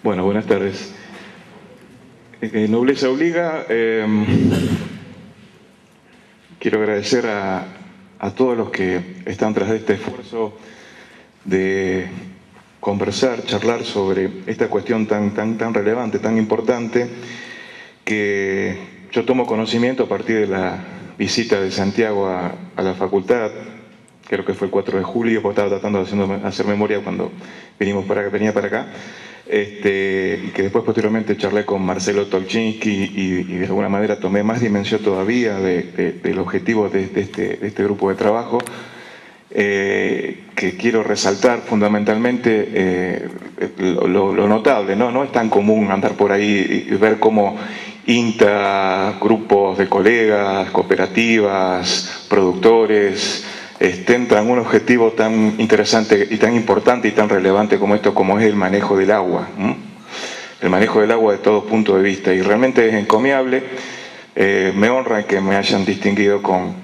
Bueno, buenas tardes. Nobleza obliga. Quiero agradecer a todos los que están tras de este esfuerzo de conversar, charlar sobre esta cuestión tan relevante, tan importante, que yo tomo conocimiento a partir de la visita de Santiago a la facultad. Creo que fue el 4 de julio, porque estaba tratando de hacer memoria cuando venía para acá. Y que después posteriormente charlé con Marcelo Tolchinsky y de alguna manera tomé más dimensión todavía del objetivo de este grupo de trabajo, que quiero resaltar fundamentalmente lo notable, ¿no? No es tan común andar por ahí y ver cómo INTA, grupos de colegas, cooperativas, productores, tendrán un objetivo tan interesante y tan importante y tan relevante como esto, como es el manejo del agua. El manejo del agua de todo punto de vista. Y realmente es encomiable. Me honra que me hayan distinguido con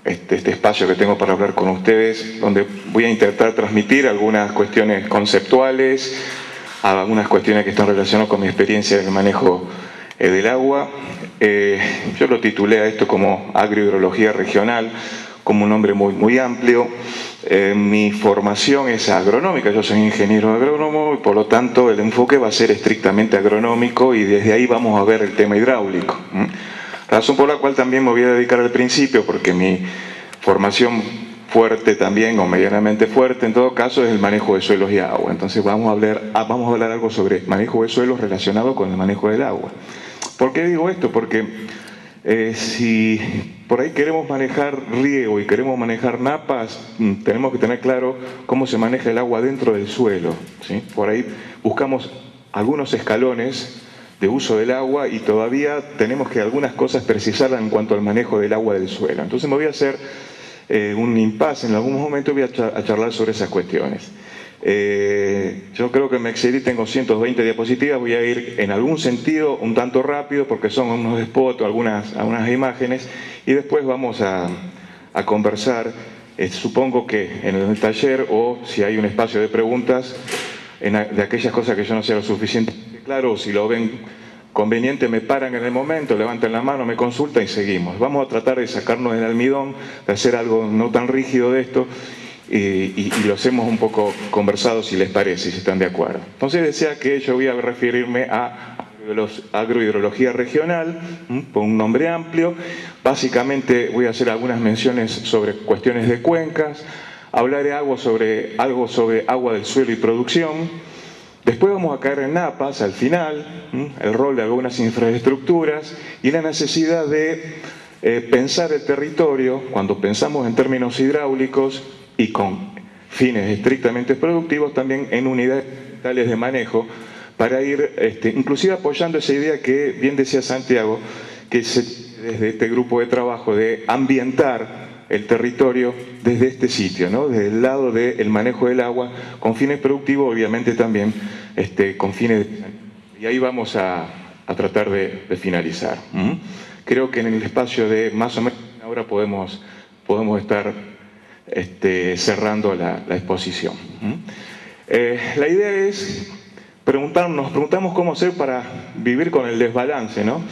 este espacio que tengo para hablar con ustedes, donde voy a intentar transmitir algunas cuestiones conceptuales, algunas cuestiones que están relacionadas con mi experiencia en el manejo del agua. Yo lo titulé a esto como agrohidrología regional, como un nombre muy amplio. Mi formación es agronómica, yo soy ingeniero agrónomo y por lo tanto el enfoque va a ser estrictamente agronómico y desde ahí vamos a ver el tema hidráulico. Razón por la cual también me voy a dedicar al principio, porque mi formación fuerte también, o medianamente fuerte en todo caso, es el manejo de suelos y agua. Entonces vamos a hablar algo sobre manejo de suelos relacionado con el manejo del agua. ¿Por qué digo esto? Porque si por ahí queremos manejar riego y queremos manejar napas, tenemos que tener claro cómo se maneja el agua dentro del suelo, ¿sí? Por ahí buscamos algunos escalones de uso del agua y todavía tenemos que algunas cosas precisarlas en cuanto al manejo del agua del suelo. Entonces me voy a hacer un impasse en algún momento, voy a charlar sobre esas cuestiones. Yo creo que me excedí, tengo 120 diapositivas, voy a ir en algún sentido un tanto rápido porque son unos spots, algunas imágenes, y después vamos a conversar, supongo que en el taller, o si hay un espacio de preguntas, de aquellas cosas que yo no sea lo suficientemente claro, o si lo ven conveniente me paran en el momento, levantan la mano, me consultan y seguimos. Vamos a tratar de sacarnos el almidón, de hacer algo no tan rígido de esto, y lo hacemos un poco conversado, si les parece, si están de acuerdo. Entonces decía que yo voy a referirme a agrohidrología regional, por un nombre amplio. Básicamente voy a hacer algunas menciones sobre cuestiones de cuencas, hablaré algo sobre agua del suelo y producción. Después vamos a caer en napas al final, el rol de algunas infraestructuras y la necesidad de pensar el territorio, cuando pensamos en términos hidráulicos y con fines estrictamente productivos, también en unidades de manejo, para ir inclusive apoyando esa idea que bien decía Santiago, que desde este grupo de trabajo de ambientar el territorio desde este sitio, ¿no? Desde el lado del manejo del agua, con fines productivos, obviamente también con fines y ahí vamos a tratar de finalizar. Creo que en el espacio de más o menos una hora podemos estar cerrando la exposición. La idea es nos preguntamos cómo hacer para vivir con el desbalance, ¿no?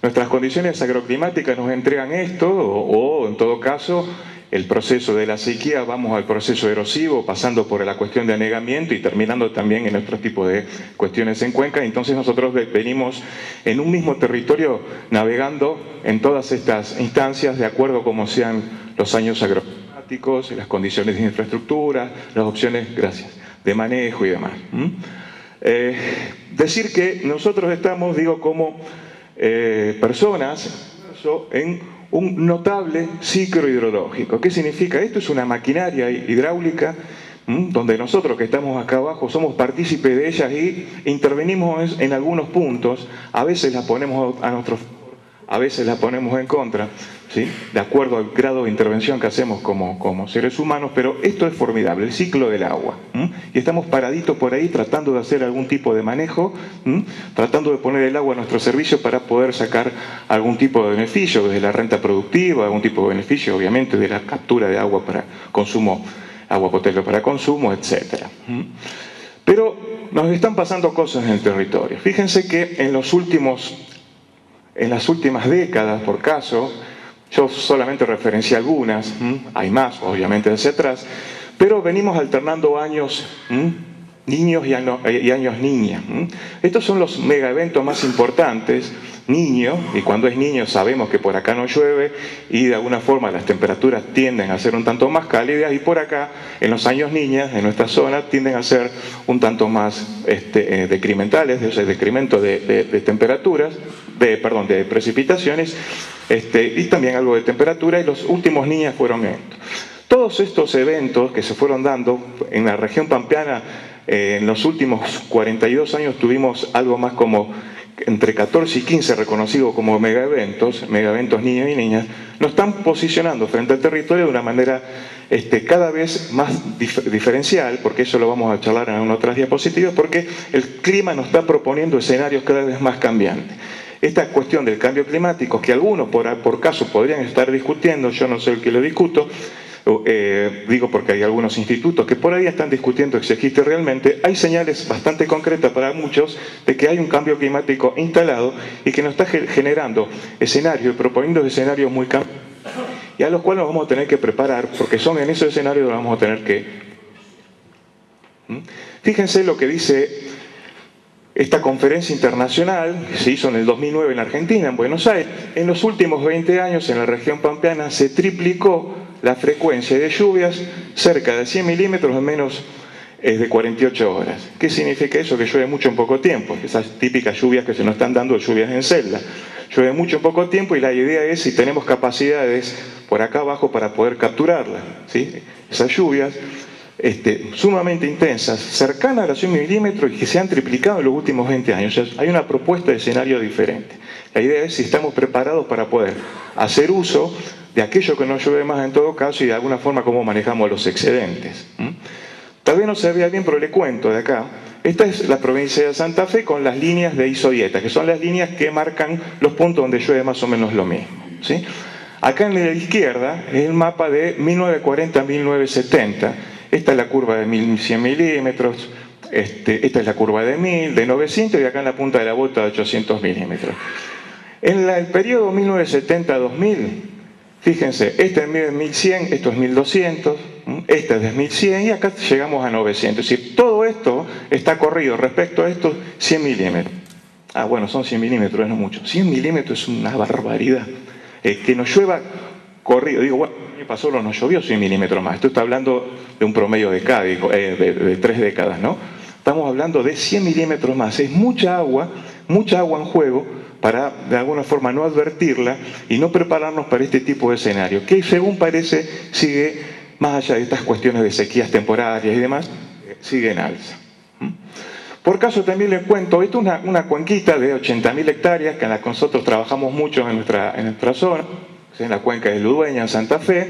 Nuestras condiciones agroclimáticas nos entregan esto, o en todo caso, el proceso de la sequía, vamos al proceso erosivo, pasando por la cuestión de anegamiento y terminando también en otro tipo de cuestiones en cuenca. Entonces nosotros venimos en un mismo territorio navegando en todas estas instancias de acuerdo a cómo sean los años agroclimáticos, las condiciones de infraestructura, las opciones, de manejo y demás. Decir que nosotros estamos, como personas en un notable ciclo hidrológico. ¿Qué significa? Esto es una maquinaria hidráulica donde nosotros que estamos acá abajo somos partícipes de ellas y intervenimos en algunos puntos. A veces las ponemos a nuestro favor, a veces las ponemos en contra, ¿sí? De acuerdo al grado de intervención que hacemos como seres humanos, pero esto es formidable, el ciclo del agua. Y estamos paraditos por ahí tratando de hacer algún tipo de manejo, tratando de poner el agua a nuestro servicio para poder sacar algún tipo de beneficio, desde la renta productiva, algún tipo de beneficio, obviamente, de la captura de agua para consumo, agua potable para consumo, etc. Pero nos están pasando cosas en el territorio. Fíjense que en las últimas décadas, por caso, yo solamente referencié algunas, hay más, obviamente, hacia atrás, pero venimos alternando años niños y años niñas. Estos son los megaeventos más importantes. Niño, y cuando es niño sabemos que por acá no llueve y de alguna forma las temperaturas tienden a ser un tanto más cálidas, y por acá, en los años niñas, en nuestra zona, tienden a ser un tanto más decrementales, o sea, decremento de temperaturas, de precipitaciones, y también algo de temperatura, y los últimos niños fueron estos. Todos estos eventos que se fueron dando en la región pampeana, en los últimos 42 años tuvimos algo más como entre 14 y 15 reconocidos como megaeventos niños y niñas, nos están posicionando frente al territorio de una manera cada vez más diferencial, porque eso lo vamos a charlar en otras diapositivas, porque el clima nos está proponiendo escenarios cada vez más cambiantes. Esta cuestión del cambio climático, que algunos por caso podrían estar discutiendo, yo no soy el que lo discuto, digo porque hay algunos institutos que por ahí están discutiendo si existe realmente, hay señales bastante concretas para muchos de que hay un cambio climático instalado y que nos está generando escenarios, proponiendo escenarios muy cambiantes, y a los cuales nos vamos a tener que preparar, porque son en esos escenarios donde vamos a tener que... Fíjense lo que dice esta conferencia internacional que se hizo en el 2009 en Argentina, en Buenos Aires. En los últimos 20 años en la región pampeana se triplicó la frecuencia de lluvias, cerca de 100 milímetros en menos de 48 horas. ¿Qué significa eso? Que llueve mucho en poco tiempo. Esas típicas lluvias que se nos están dando, lluvias en celda. Llueve mucho en poco tiempo, y la idea es si tenemos capacidades por acá abajo para poder capturarlas, ¿sí? Esas lluvias sumamente intensas, cercanas a los 100 milímetros y que se han triplicado en los últimos 20 años. O sea, hay una propuesta de escenario diferente. La idea es si estamos preparados para poder hacer uso de aquello que no llueve más en todo caso, y de alguna forma cómo manejamos los excedentes. Tal vez no se vea bien, pero le cuento de acá. Esta es la provincia de Santa Fe con las líneas de ISODIETA, que son las líneas que marcan los puntos donde llueve más o menos lo mismo, ¿sí? Acá en la izquierda es el mapa de 1940 a 1970. Esta es la curva de 1100 milímetros, esta es la curva de 1000, de 900, y acá en la punta de la bota de 800 milímetros. En el periodo 1970-2000, fíjense, este es 1100, esto es 1200, este es de 1100, y acá llegamos a 900. Es decir, todo esto está corrido respecto a estos 100 milímetros. Ah, bueno, son 100 milímetros, no mucho. 100 milímetros es una barbaridad. Que nos llueva corrido. Digo, bueno, el año pasado no llovió 100 milímetros más. Esto está hablando de un promedio de 3 décadas, ¿no? Estamos hablando de 100 milímetros más. Es mucha agua en juego, para de alguna forma no advertirla y no prepararnos para este tipo de escenario, que según parece sigue, más allá de estas cuestiones de sequías temporarias y demás, sigue en alza. Por caso también les cuento, esto es una cuenquita de 80.000 hectáreas, que en la que nosotros trabajamos mucho en nuestra zona, en la cuenca de Ludueña, en Santa Fe,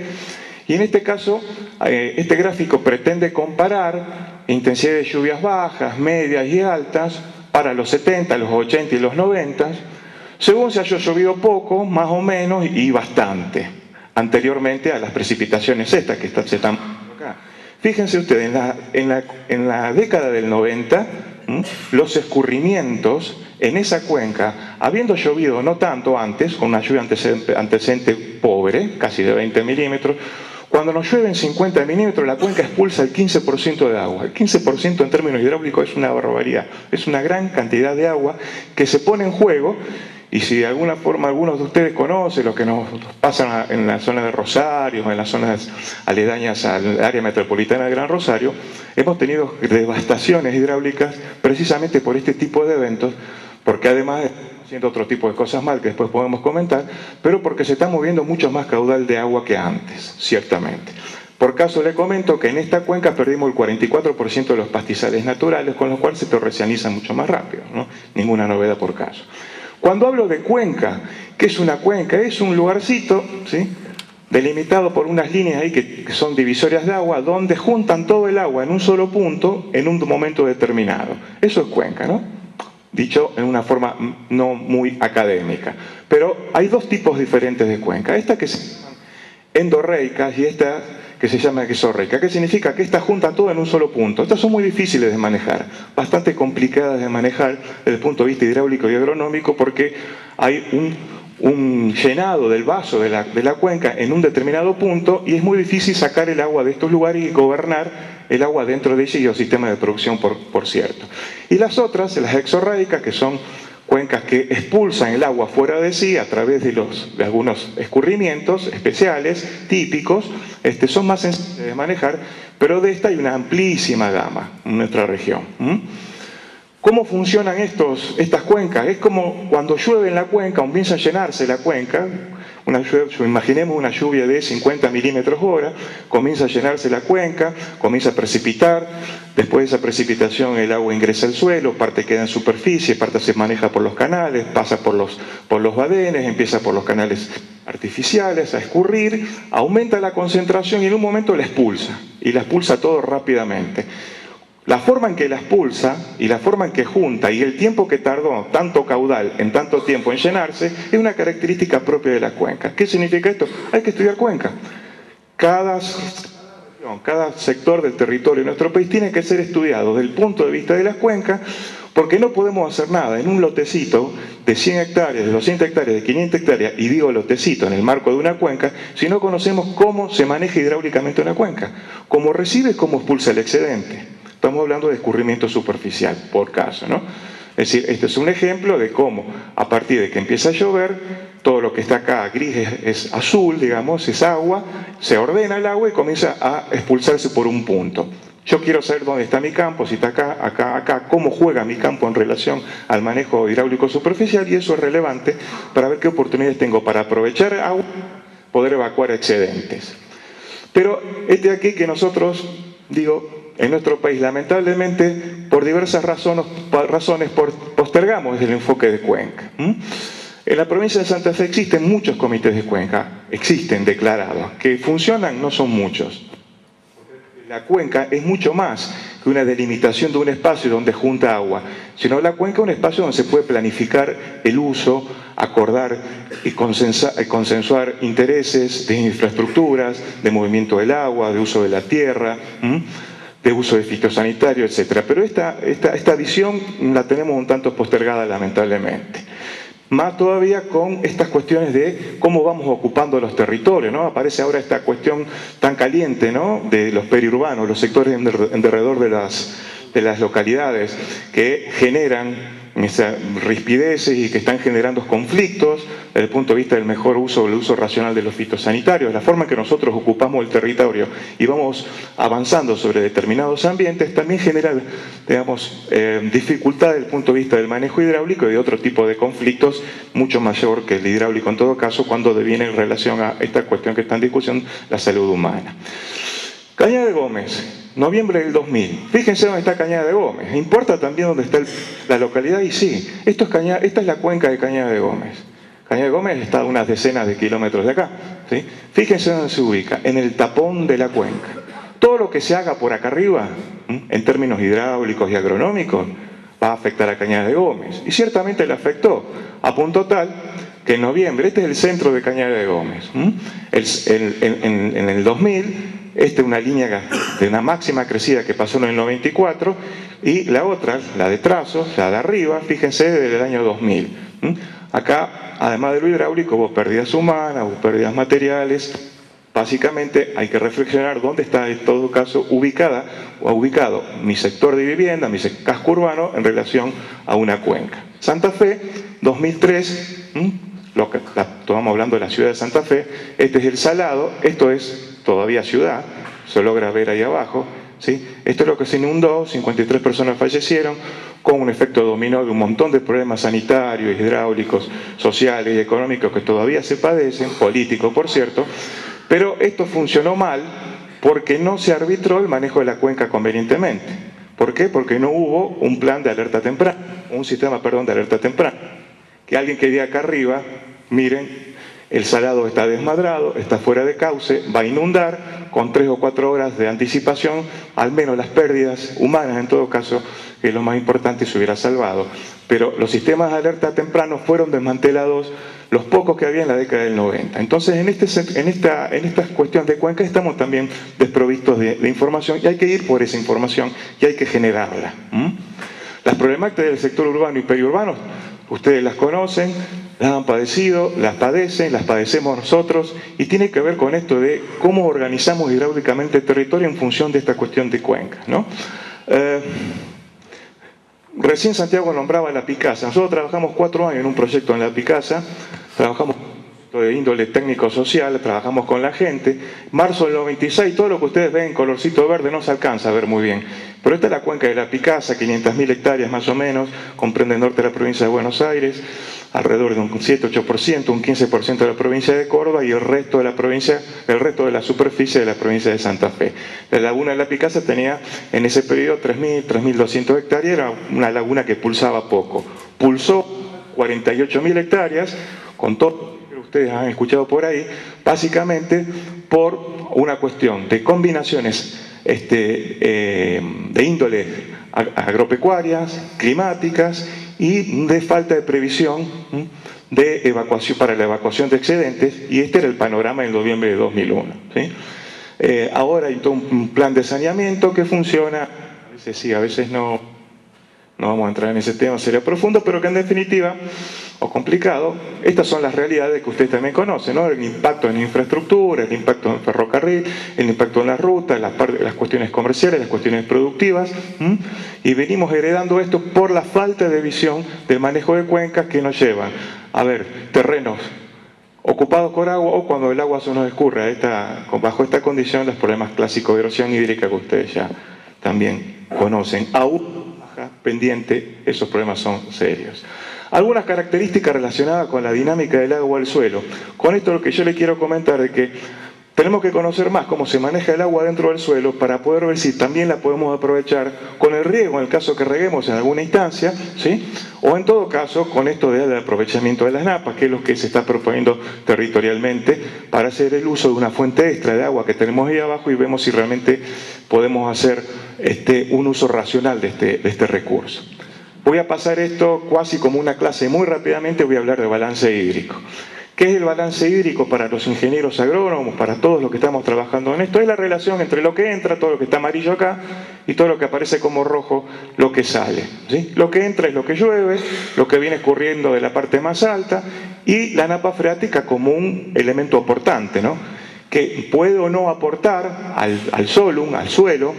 y en este caso, este gráfico pretende comparar intensidad de lluvias bajas, medias y altas para los 70, los 80 y los 90, según se haya llovido poco, más o menos, y bastante, anteriormente a las precipitaciones estas que se están acá. Fíjense ustedes, en la década del 90, los escurrimientos en esa cuenca, habiendo llovido no tanto antes, con una lluvia antecedente pobre, casi de 20 milímetros, cuando nos llueven 50 milímetros, la cuenca expulsa el 15% de agua. El 15% en términos hidráulicos es una barbaridad. Es una gran cantidad de agua que se pone en juego. Y si de alguna forma algunos de ustedes conocen lo que nos pasa en la zona de Rosario, en las zonas aledañas al área metropolitana de Gran Rosario, hemos tenido devastaciones hidráulicas precisamente por este tipo de eventos, porque además haciendo otro tipo de cosas mal que después podemos comentar, pero porque se está moviendo mucho más caudal de agua que antes, ciertamente. Por caso le comento que en esta cuenca perdimos el 44% de los pastizales naturales, con lo cual se torrencializa mucho más rápido, ¿no? Ninguna novedad por caso. Cuando hablo de cuenca, ¿qué es una cuenca? Es un lugarcito, ¿sí?, delimitado por unas líneas ahí que son divisorias de agua, donde juntan todo el agua en un solo punto en un momento determinado. Eso es cuenca, ¿no? Dicho en una forma no muy académica. Pero hay dos tipos diferentes de cuenca. Estas que se llaman endorreicas y estas que se llama exorreica. ¿Qué significa? Que esta junta todo en un solo punto. Estas son muy difíciles de manejar, bastante complicadas de manejar desde el punto de vista hidráulico y agronómico, porque hay un llenado del vaso de la cuenca en un determinado punto y es muy difícil sacar el agua de estos lugares y gobernar el agua dentro de ella y los sistemas de producción, por cierto. Y las otras, las exorreicas, que son cuencas que expulsan el agua fuera de sí a través de algunos escurrimientos especiales, típicos, son más sencillas de manejar, pero de esta hay una amplísima gama en nuestra región. ¿Cómo funcionan estas cuencas? Es como cuando llueve en la cuenca, comienza a llenarse la cuenca, imaginemos una lluvia de 50 milímetros hora, comienza a llenarse la cuenca, comienza a precipitar, después de esa precipitación el agua ingresa al suelo, parte queda en superficie, parte se maneja por los canales, pasa por los badenes, empieza por los canales artificiales a escurrir, aumenta la concentración y en un momento la expulsa, y la expulsa todo rápidamente. La forma en que la expulsa y la forma en que junta y el tiempo que tardó tanto caudal en tanto tiempo en llenarse es una característica propia de la cuenca. ¿Qué significa esto? Hay que estudiar cuenca. Cada sector del territorio de nuestro país tiene que ser estudiado desde el punto de vista de las cuencas, porque no podemos hacer nada en un lotecito de 100 hectáreas, de 200 hectáreas, de 500 hectáreas, y digo lotecito en el marco de una cuenca, si no conocemos cómo se maneja hidráulicamente una cuenca, cómo recibe, cómo expulsa el excedente. Estamos hablando de escurrimiento superficial, por caso, ¿no? Es decir, este es un ejemplo de cómo, a partir de que empieza a llover, todo lo que está acá gris es azul, digamos, es agua, se ordena el agua y comienza a expulsarse por un punto. Yo quiero saber dónde está mi campo, si está acá, acá, acá, cómo juega mi campo en relación al manejo hidráulico superficial, y eso es relevante para ver qué oportunidades tengo para aprovechar agua, poder evacuar excedentes. Pero aquí que nosotros, en nuestro país, lamentablemente, por diversas razones postergamos el enfoque de cuenca. En la provincia de Santa Fe existen muchos comités de cuenca, existen declarados, que funcionan, no son muchos. La cuenca es mucho más que una delimitación de un espacio donde junta agua, sino la cuenca es un espacio donde se puede planificar el uso, acordar y consensuar intereses de infraestructuras, de movimiento del agua, de uso de la tierra, de uso de fitosanitario, etc. Pero esta visión la tenemos un tanto postergada, lamentablemente. Más todavía con estas cuestiones de cómo vamos ocupando los territorios, ¿no? Aparece ahora esta cuestión tan caliente, ¿no?, de los periurbanos, los sectores en derredor de las localidades, que generan esas rispideces y que están generando conflictos desde el punto de vista del mejor uso, el uso racional de los fitosanitarios. La forma en que nosotros ocupamos el territorio y vamos avanzando sobre determinados ambientes también genera, digamos, dificultad desde el punto de vista del manejo hidráulico y de otro tipo de conflictos mucho mayor que el hidráulico en todo caso, cuando viene en relación a esta cuestión que está en discusión, la salud humana. Cañada de Gómez, noviembre del 2000. Fíjense dónde está Cañada de Gómez. ¿Importa también dónde está la localidad? Y sí, esta es la cuenca de Cañada de Gómez. Cañada de Gómez está a unas decenas de kilómetros de acá, ¿sí? Fíjense dónde se ubica, en el tapón de la cuenca. Todo lo que se haga por acá arriba, en términos hidráulicos y agronómicos, va a afectar a Cañada de Gómez. Y ciertamente le afectó, a punto tal que en noviembre, este es el centro de Cañada de Gómez. En el 2000, esta es una línea de una máxima crecida que pasó en el 94, y la otra, la de trazos, la de arriba, fíjense, desde el año 2000. Acá, además de lo hidráulico, hubo pérdidas humanas, hubo pérdidas materiales. Básicamente hay que reflexionar dónde está en todo caso ubicado mi sector de vivienda, mi casco urbano en relación a una cuenca. Santa Fe, 2003, estamos hablando de la ciudad de Santa Fe, este es el Salado, esto es todavía ciudad, se logra ver ahí abajo, ¿sí? Esto es lo que se inundó, 53 personas fallecieron, con un efecto dominó de un montón de problemas sanitarios, hidráulicos, sociales y económicos que todavía se padecen, políticos por cierto, pero esto funcionó mal porque no se arbitró el manejo de la cuenca convenientemente. ¿Por qué? Porque no hubo un plan de alerta temprana, un sistema, de alerta temprana. Que alguien que diga acá arriba, miren, El salado está desmadrado, está fuera de cauce, va a inundar, con 3 o 4 horas de anticipación, al menos las pérdidas humanas en todo caso, que es lo más importante, se hubiera salvado. Pero los sistemas de alerta temprano fueron desmantelados, los pocos que había en la década del 90. Entonces, en esta cuestión de Cuenca estamos también desprovistos de información y hay que ir por esa información y hay que generarla. Las problemáticas del sector urbano y periurbano, ustedes las conocen, las han padecido, las padecen, las padecemos nosotros y tiene que ver con esto de cómo organizamos hidráulicamente el territorio en función de esta cuestión de cuencas, ¿no? Recién Santiago nombraba la Picasa. Nosotros trabajamos 4 años en un proyecto en la Picasa, trabajamos de índole técnico-social, trabajamos con la gente. Marzo del 96, todo lo que ustedes ven en colorcito verde no se alcanza a ver muy bien. Pero esta es la cuenca de la Picasa, 500.000 hectáreas más o menos, comprende el norte de la provincia de Buenos Aires, alrededor de un 7-8%, un 15% de la provincia de Córdoba y el resto de la provincia, el resto de la superficie de la provincia de Santa Fe. La laguna de la Picasa tenía en ese periodo 3.000, 3.200 hectáreas, era una laguna que pulsaba poco. Pulsó 48.000 hectáreas, con todo lo que ustedes han escuchado por ahí, básicamente por una cuestión de combinaciones de índole agropecuarias, climáticas y de falta de previsión de evacuación, para la evacuación de excedentes, y este era el panorama en noviembre de 2001. ¿Sí? Ahora hay todo un plan de saneamiento que funciona, a veces sí, a veces no. No vamos a entrar en ese tema, sería profundo, pero que en definitiva, o complicado, estas son las realidades que ustedes también conocen, ¿no? El impacto en infraestructura, el impacto en ferrocarril, el impacto en las rutas, las cuestiones comerciales, las cuestiones productivas, y venimos heredando esto por la falta de visión del manejo de cuencas que nos llevan a ver terrenos ocupados por agua o cuando el agua se nos escurre bajo esta condición, los problemas clásicos de erosión hídrica que ustedes ya también conocen. Aún pendiente, esos problemas son serios. Algunas características relacionadas con la dinámica del agua al suelo. Con esto lo que yo le quiero comentar es que tenemos que conocer más cómo se maneja el agua dentro del suelo para poder ver si también la podemos aprovechar con el riego, en el caso que reguemos en alguna instancia, ¿sí? O en todo caso con esto del aprovechamiento de las napas, que es lo que se está proponiendo territorialmente para hacer el uso de una fuente extra de agua que tenemos ahí abajo y vemos si realmente podemos hacer un uso racional de este recurso. Voy a pasar esto casi como una clase muy rápidamente, voy a hablar de balance hídrico. ¿Qué es el balance hídrico para los ingenieros agrónomos, para todos los que estamos trabajando en esto? Es la relación entre lo que entra, todo lo que está amarillo acá, y todo lo que aparece como rojo, lo que sale, ¿sí? Lo que entra es lo que llueve, lo que viene escurriendo de la parte más alta, y la napa freática como un elemento aportante, ¿no? Que puede o no aportar al solum, al suelo,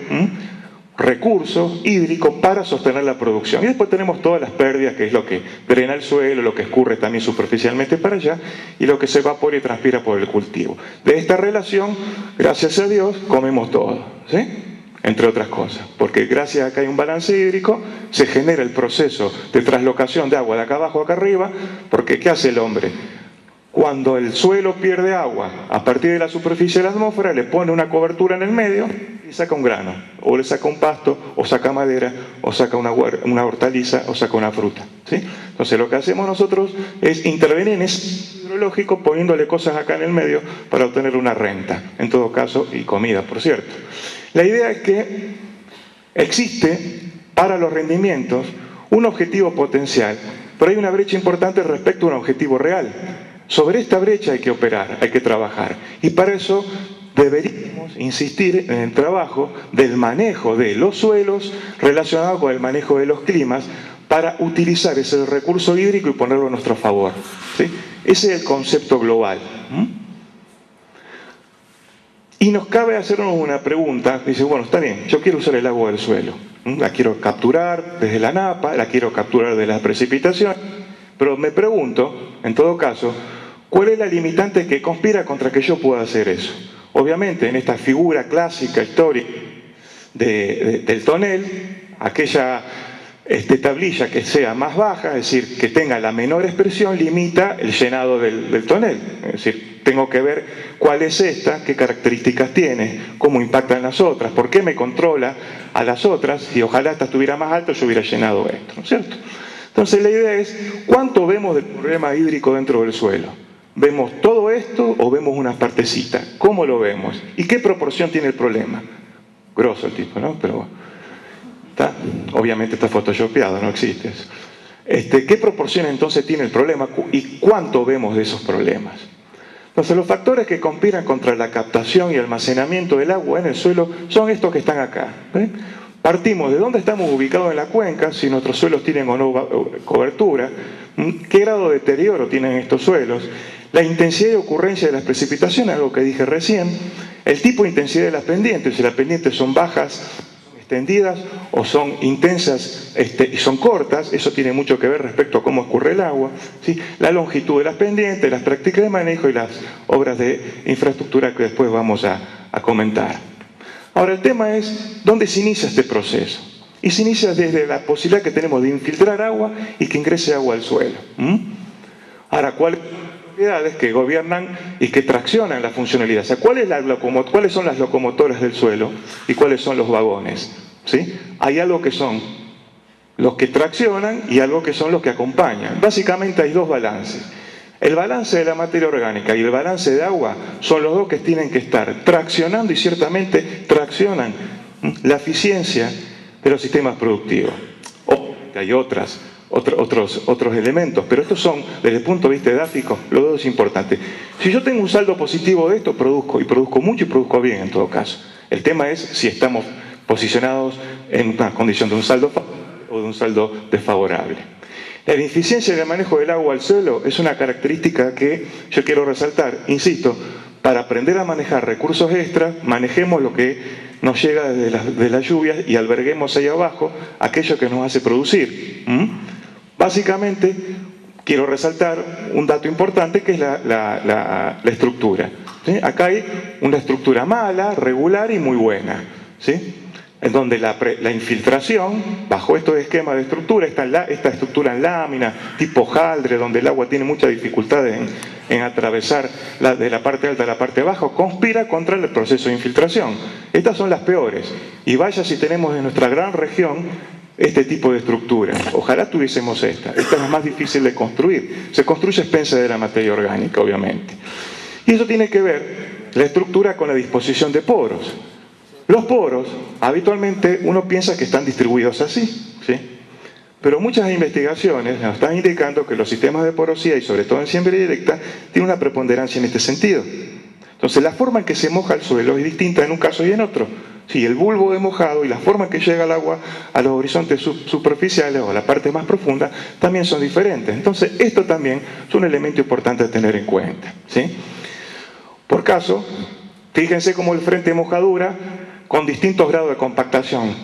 recursos hídricos para sostener la producción. Y después tenemos todas las pérdidas, que es lo que drena el suelo, lo que escurre también superficialmente para allá, y lo que se evapora y transpira por el cultivo. De esta relación, gracias a Dios, comemos todo, ¿sí? Entre otras cosas, porque gracias a que hay un balance hídrico, se genera el proceso de traslocación de agua de acá abajo a acá arriba, porque ¿qué hace el hombre? Cuando el suelo pierde agua a partir de la superficie de la atmósfera, le pone una cobertura en el medio y saca un grano, o le saca un pasto, o saca madera, o saca una hortaliza, o saca una fruta, ¿sí? Entonces lo que hacemos nosotros es intervenir en ese hidrológico poniéndole cosas acá en el medio para obtener una renta, en todo caso, y comida, por cierto. La idea es que existe para los rendimientos un objetivo potencial, pero hay una brecha importante respecto a un objetivo real. Sobre esta brecha hay que operar, hay que trabajar. Y para eso deberíamos insistir en el trabajo del manejo de los suelos relacionado con el manejo de los climas para utilizar ese recurso hídrico y ponerlo a nuestro favor, ¿sí? Ese es el concepto global. Y nos cabe hacernos una pregunta. Dice, bueno, está bien, yo quiero usar el agua del suelo. La quiero capturar desde la napa, la quiero capturar de las precipitaciones. Pero me pregunto, en todo caso, ¿cuál es la limitante que conspira contra que yo pueda hacer eso? Obviamente, en esta figura clásica, histórica del tonel, aquella tablilla que sea más baja, es decir, que tenga la menor expresión, limita el llenado del tonel. Es decir, tengo que ver cuál es esta, qué características tiene, cómo impactan las otras, por qué me controla a las otras, y ojalá esta estuviera más alto, yo hubiera llenado esto, ¿no es cierto? Entonces la idea es, ¿cuánto vemos del problema hídrico dentro del suelo? Vemos todo esto o vemos una partecita? ¿Cómo lo vemos? ¿Y qué proporción tiene el problema? Grosso el tipo, ¿no? Pero obviamente está photoshopeado, no existe eso. ¿Qué proporción entonces tiene el problema y cuánto vemos de esos problemas? Entonces, los factores que conspiran contra la captación y almacenamiento del agua en el suelo son estos que están acá. Partimos de dónde estamos ubicados en la cuenca, si nuestros suelos tienen o no cobertura, qué grado de deterioro tienen estos suelos, la intensidad y ocurrencia de las precipitaciones, algo que dije recién, el tipo de intensidad de las pendientes, si las pendientes son bajas, extendidas o son intensas y son cortas, eso tiene mucho que ver respecto a cómo escurre el agua, ¿sí? La longitud de las pendientes, las prácticas de manejo y las obras de infraestructura que después vamos a comentar. Ahora, el tema es dónde se inicia este proceso. Y se inicia desde la posibilidad que tenemos de infiltrar agua y que ingrese agua al suelo. Ahora, ¿cuáles son las propiedades que gobiernan y que traccionan la funcionalidad? O sea, ¿cuáles son las locomotoras del suelo y cuáles son los vagones? ¿Sí? Hay algo que son los que traccionan y algo que son los que acompañan. Básicamente hay dos balances. El balance de la materia orgánica y el balance de agua son los dos que tienen que estar traccionando y ciertamente traccionan la eficiencia de los sistemas productivos. Obviamente hay otros elementos, pero estos son, desde el punto de vista didáctico, los dos importantes. Si yo tengo un saldo positivo de esto, produzco, y produzco mucho y produzco bien en todo caso. El tema es si estamos posicionados en una condición de un saldo favorable o de un saldo desfavorable. La ineficiencia del manejo del agua al suelo es una característica que yo quiero resaltar. Insisto, para aprender a manejar recursos extras, manejemos lo que nos llega de las lluvias y alberguemos ahí abajo aquello que nos hace producir. Básicamente, quiero resaltar un dato importante que es la estructura. ¿Sí? Acá hay una estructura mala, regular y muy buena. ¿Sí? En donde la infiltración, bajo estos esquemas de estructura, esta estructura en lámina, tipo hojaldre, donde el agua tiene mucha dificultad en atravesar de la parte alta a la parte baja, conspira contra el proceso de infiltración. Estas son las peores. Y vaya si tenemos en nuestra gran región este tipo de estructura. Ojalá tuviésemos esta. Esta es la más difícil de construir. Se construye a expensas de la materia orgánica, obviamente. Y eso tiene que ver, la estructura, con la disposición de poros. Los poros, habitualmente uno piensa que están distribuidos así, ¿sí? Pero muchas investigaciones nos están indicando que los sistemas de porosidad, y sobre todo en siembra directa, tienen una preponderancia en este sentido. Entonces, la forma en que se moja el suelo es distinta en un caso y en otro. Sí, el bulbo de mojado y la forma en que llega el agua a los horizontes superficiales o a la parte más profunda también son diferentes. Entonces, esto también es un elemento importante a tener en cuenta, ¿sí? Por caso, fíjense cómo el frente de mojadura con distintos grados de compactación.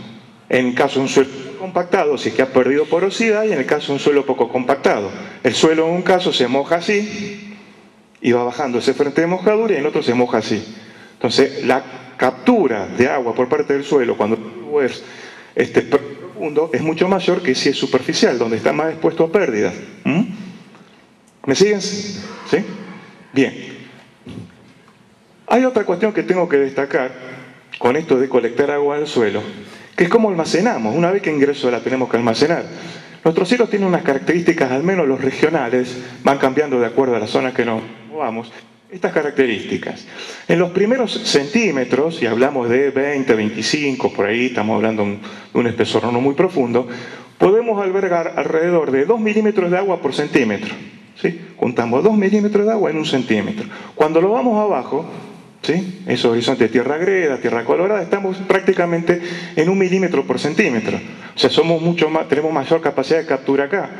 En el caso de un suelo compactado, si es que ha perdido porosidad, y en el caso de un suelo poco compactado. El suelo en un caso se moja así, y va bajando ese frente de mojadura, y en otro se moja así. Entonces, la captura de agua por parte del suelo, cuando es profundo, es mucho mayor que si es superficial, donde está más expuesto a pérdidas. ¿Me siguen? ¿Sí? Bien. Hay otra cuestión que tengo que destacar con esto de colectar agua del suelo, que es cómo almacenamos. Una vez que ingreso la tenemos que almacenar. Nuestros cielos tienen unas características, al menos los regionales, van cambiando de acuerdo a la zona que nos movamos, estas características. En los primeros centímetros, y hablamos de 20, 25, por ahí estamos hablando de un espesor no muy profundo, podemos albergar alrededor de 2 milímetros de agua por centímetro. ¿Sí? Juntamos 2 milímetros de agua en un centímetro. Cuando lo vamos abajo, ¿sí? Esos horizontes de tierra agreda, tierra colorada, estamos prácticamente en 1 milímetro por centímetro. O sea, tenemos mayor capacidad de captura acá.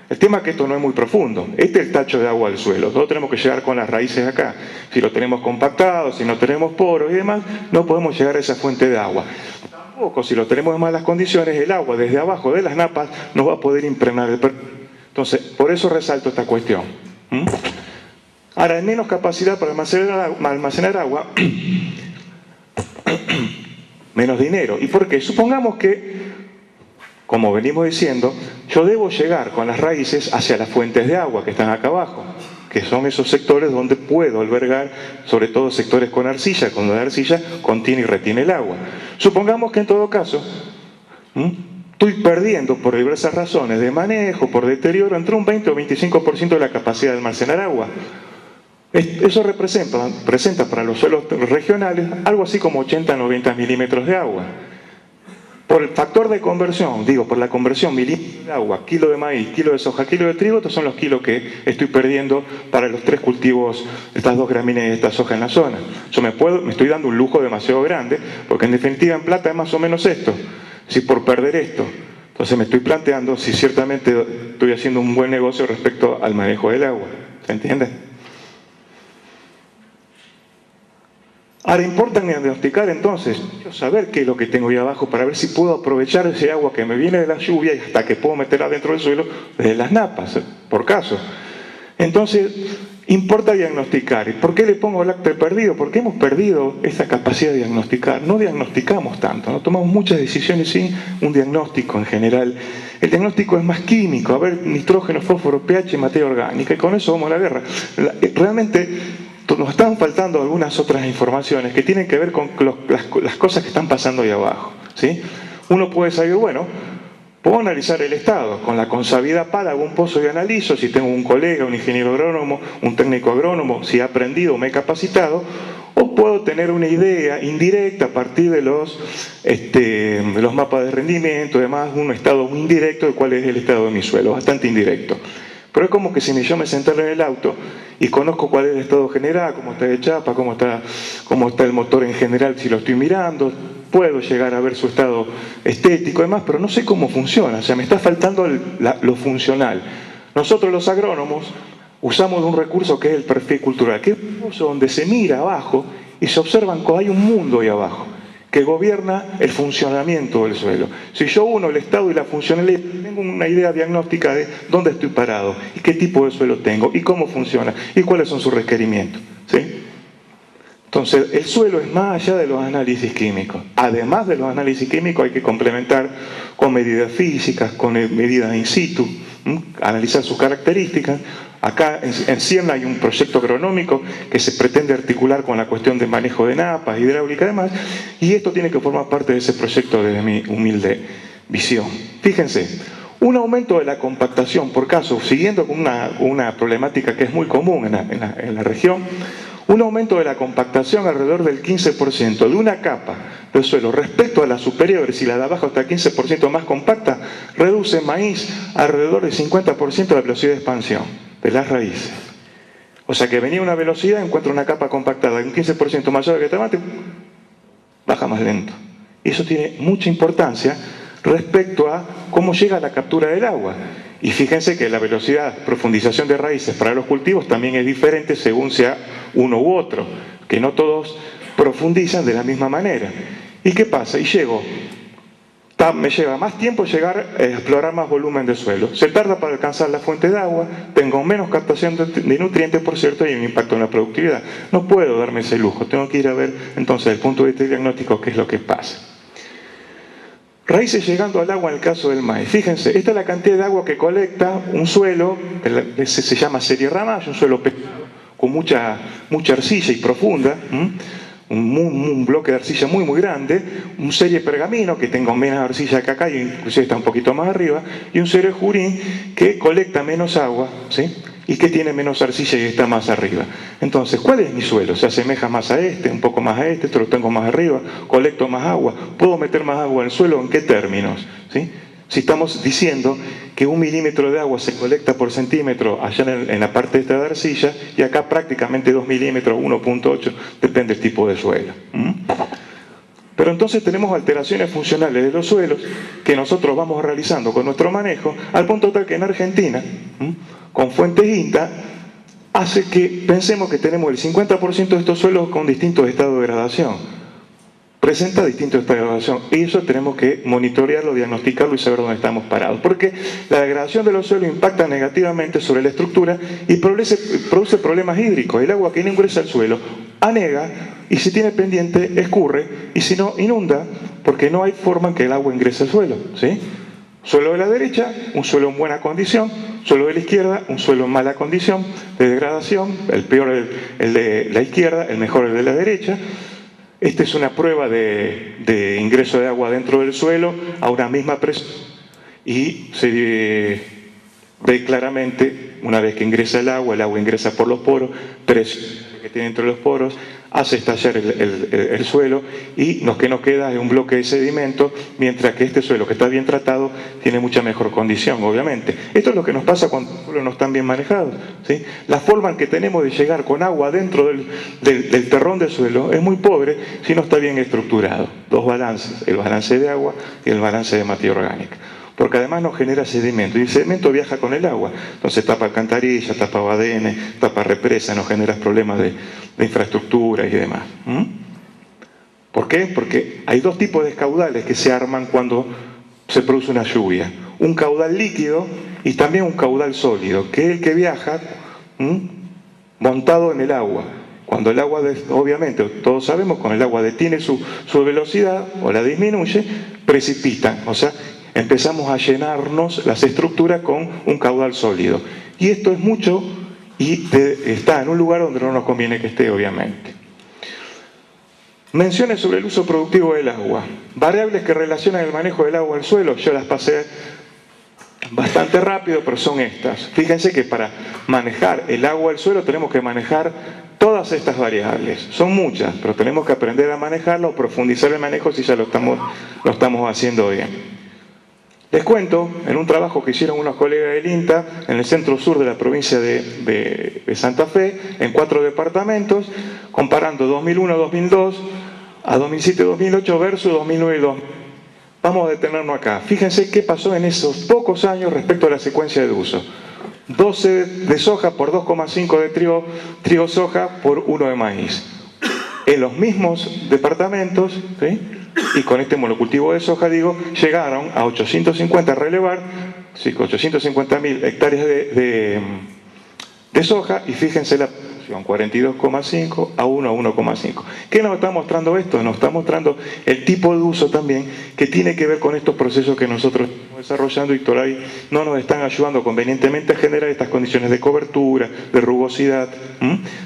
El tema es que esto no es muy profundo. Este es el tacho de agua del suelo. Nosotros tenemos que llegar con las raíces acá. Si lo tenemos compactado, si no tenemos poros y demás, no podemos llegar a esa fuente de agua. Tampoco, si lo tenemos en malas condiciones, el agua desde abajo de las napas no va a poder impregnar el perfil. Entonces, por eso resalto esta cuestión. Ahora, hay menos capacidad para almacenar agua, menos dinero. ¿Y por qué? Supongamos que, como venimos diciendo, yo debo llegar con las raíces hacia las fuentes de agua que están acá abajo, que son esos sectores donde puedo albergar, sobre todo sectores con arcilla, cuando la arcilla contiene y retiene el agua. Supongamos que en todo caso, estoy perdiendo por diversas razones de manejo, por deterioro, entre un 20 o 25% de la capacidad de almacenar agua. Eso presenta para los suelos regionales algo así como 80-90 milímetros de agua. Por el factor de conversión, por la conversión milímetro de agua, kilo de maíz, kilo de soja, kilo de trigo, estos son los kilos que estoy perdiendo para los 3 cultivos, estas 2 gramíneas y esta soja en la zona. Yo me estoy dando un lujo demasiado grande, porque en definitiva en plata es más o menos esto, si por perder esto. Entonces me estoy planteando si ciertamente estoy haciendo un buen negocio respecto al manejo del agua. ¿Se entiende? Ahora, importa diagnosticar entonces, saber qué es lo que tengo ahí abajo para ver si puedo aprovechar ese agua que me viene de la lluvia y hasta que puedo meterla dentro del suelo desde las napas, por caso. Entonces, importa diagnosticar. ¿Y por qué le pongo lácteo perdido? Porque hemos perdido esa capacidad de diagnosticar. No diagnosticamos tanto, no tomamos muchas decisiones sin un diagnóstico en general. El diagnóstico es más químico, a ver, nitrógeno, fósforo, pH, materia orgánica, y con eso vamos a la guerra. Realmente nos están faltando algunas otras informaciones que tienen que ver con las cosas que están pasando ahí abajo, ¿sí? Uno puede saber, bueno, puedo analizar el estado. Con la consabiedad PAL hago un pozo y analizo si tengo un colega, un ingeniero agrónomo, un técnico agrónomo, si he aprendido, me he capacitado, o puedo tener una idea indirecta a partir de los mapas de rendimiento, además un estado muy indirecto de cuál es el estado de mi suelo, bastante indirecto. Pero es como que si yo me sentara en el auto y conozco cuál es el estado general, cómo está de chapa, cómo está el motor en general, si lo estoy mirando, puedo llegar a ver su estado estético y demás, pero no sé cómo funciona, o sea, me está faltando lo funcional. Nosotros los agrónomos usamos un recurso que es el perfil cultural, que es un recurso donde se mira abajo y se observan que hay un mundo ahí abajo que gobierna el funcionamiento del suelo. Si yo uno el estado y la funcionalidad, tengo una idea diagnóstica de dónde estoy parado y qué tipo de suelo tengo y cómo funciona y cuáles son sus requerimientos, ¿sí? Entonces, el suelo es más allá de los análisis químicos. Además de los análisis químicos hay que complementar con medidas físicas, con medidas in situ, analizar sus características. Acá en Cienna hay un proyecto agronómico que se pretende articular con la cuestión de manejo de napas, hidráulica y demás, y esto tiene que formar parte de ese proyecto desde mi humilde visión. Fíjense, un aumento de la compactación, por caso, siguiendo con una problemática que es muy común en la región, un aumento de la compactación alrededor del 15% de una capa del suelo respecto a las superiores y la de abajo hasta 15% más compacta, reduce maíz alrededor del 50% de la velocidad de expansión de las raíces. O sea que venía una velocidad, encuentra una capa compactada un 15% mayor que el tomate, baja más lento. Y eso tiene mucha importancia respecto a cómo llega la captura del agua. Y fíjense que la velocidad de profundización de raíces para los cultivos también es diferente según sea uno u otro, que no todos profundizan de la misma manera. ¿Y qué pasa? Y me lleva más tiempo llegar a explorar más volumen de suelo. Se tarda para alcanzar la fuente de agua, tengo menos captación de nutrientes, por cierto, y un impacto en la productividad. No puedo darme ese lujo, tengo que ir a ver entonces desde el punto de vista diagnóstico qué es lo que pasa. Raíces llegando al agua en el caso del maíz. Fíjense, esta es la cantidad de agua que colecta un suelo, se llama serie ramalla, un suelo con mucha arcilla y profunda, un bloque de arcilla muy muy grande, un serie pergamino que tenga menos arcilla que acá y inclusive está un poquito más arriba, y un serie jurín que colecta menos agua, ¿sí? Y que tiene menos arcilla y está más arriba. Entonces, ¿cuál es mi suelo? ¿Se asemeja más a este, un poco más a este, esto lo tengo más arriba, colecto más agua, puedo meter más agua en el suelo? ¿En qué términos? ¿Sí? Si estamos diciendo que 1 milímetro de agua se colecta por centímetro allá en la parte esta de arcilla y acá prácticamente 2 milímetros, 1.8, depende del tipo de suelo. Pero entonces tenemos alteraciones funcionales de los suelos que nosotros vamos realizando con nuestro manejo, al punto tal que en Argentina, con fuentes INTA, hace que pensemos que tenemos el 50% de estos suelos con distintos estados de degradación. Presenta distintos estados de degradación y eso tenemos que monitorearlo, diagnosticarlo y saber dónde estamos parados, porque la degradación de los suelos impacta negativamente sobre la estructura y produce problemas hídricos. El agua que no ingresa al suelo anega y si tiene pendiente escurre y si no inunda, porque no hay forma en que el agua ingrese al suelo, ¿sí? Suelo de la derecha, un suelo en buena condición; suelo de la izquierda, un suelo en mala condición de degradación, el peor el de la izquierda, el mejor el de la derecha. Esta es una prueba de ingreso de agua dentro del suelo a una misma presión y se ve claramente una vez que ingresa el agua ingresa por los poros, presión que tiene entre los poros, hace estallar el suelo y lo que nos queda es un bloque de sedimento, mientras que este suelo que está bien tratado tiene mucha mejor condición, obviamente. Esto es lo que nos pasa cuando los suelos no están bien manejados, ¿sí? La forma en que tenemos de llegar con agua dentro del terrón del suelo es muy pobre si no está bien estructurado. Dos balances, el balance de agua y el balance de materia orgánica. Porque además nos genera sedimento, y el sedimento viaja con el agua, entonces tapa alcantarilla, tapa badenes, tapa represa, nos genera problemas de infraestructura y demás. ¿Por qué? Porque hay dos tipos de caudales que se arman cuando se produce una lluvia. Un caudal líquido y también un caudal sólido, que es el que viaja montado en el agua. Cuando el agua, obviamente, todos sabemos, cuando el agua detiene su velocidad o la disminuye, precipita, o sea, empezamos a llenarnos las estructuras con un caudal sólido. Y esto es mucho y está en un lugar donde no nos conviene que esté, obviamente. Menciones sobre el uso productivo del agua. Variables que relacionan el manejo del agua al suelo, yo las pasé bastante rápido, pero son estas. Fíjense que para manejar el agua al suelo tenemos que manejar todas estas variables. Son muchas, pero tenemos que aprender a manejarlo o profundizar el manejo si ya lo estamos haciendo bien. Les cuento, en un trabajo que hicieron unos colegas del INTA en el centro sur de la provincia de Santa Fe, en 4 departamentos, comparando 2001-2002 a 2007-2008 versus 2009-2000. Vamos a detenernos acá. Fíjense qué pasó en esos pocos años respecto a la secuencia de uso. 12 de soja por 2,5 de trigo soja por 1 de maíz. En los mismos departamentos, ¿sí? Y con este monocultivo de soja, llegaron a 850 relevar, sí, 850.000 hectáreas de soja, y fíjense la proporción, 42,5 a 1 a 1,5. ¿Qué nos está mostrando esto? Nos está mostrando el tipo de uso también que tiene que ver con estos procesos que nosotros estamos desarrollando y por ahí no nos están ayudando convenientemente a generar estas condiciones de cobertura, de rugosidad.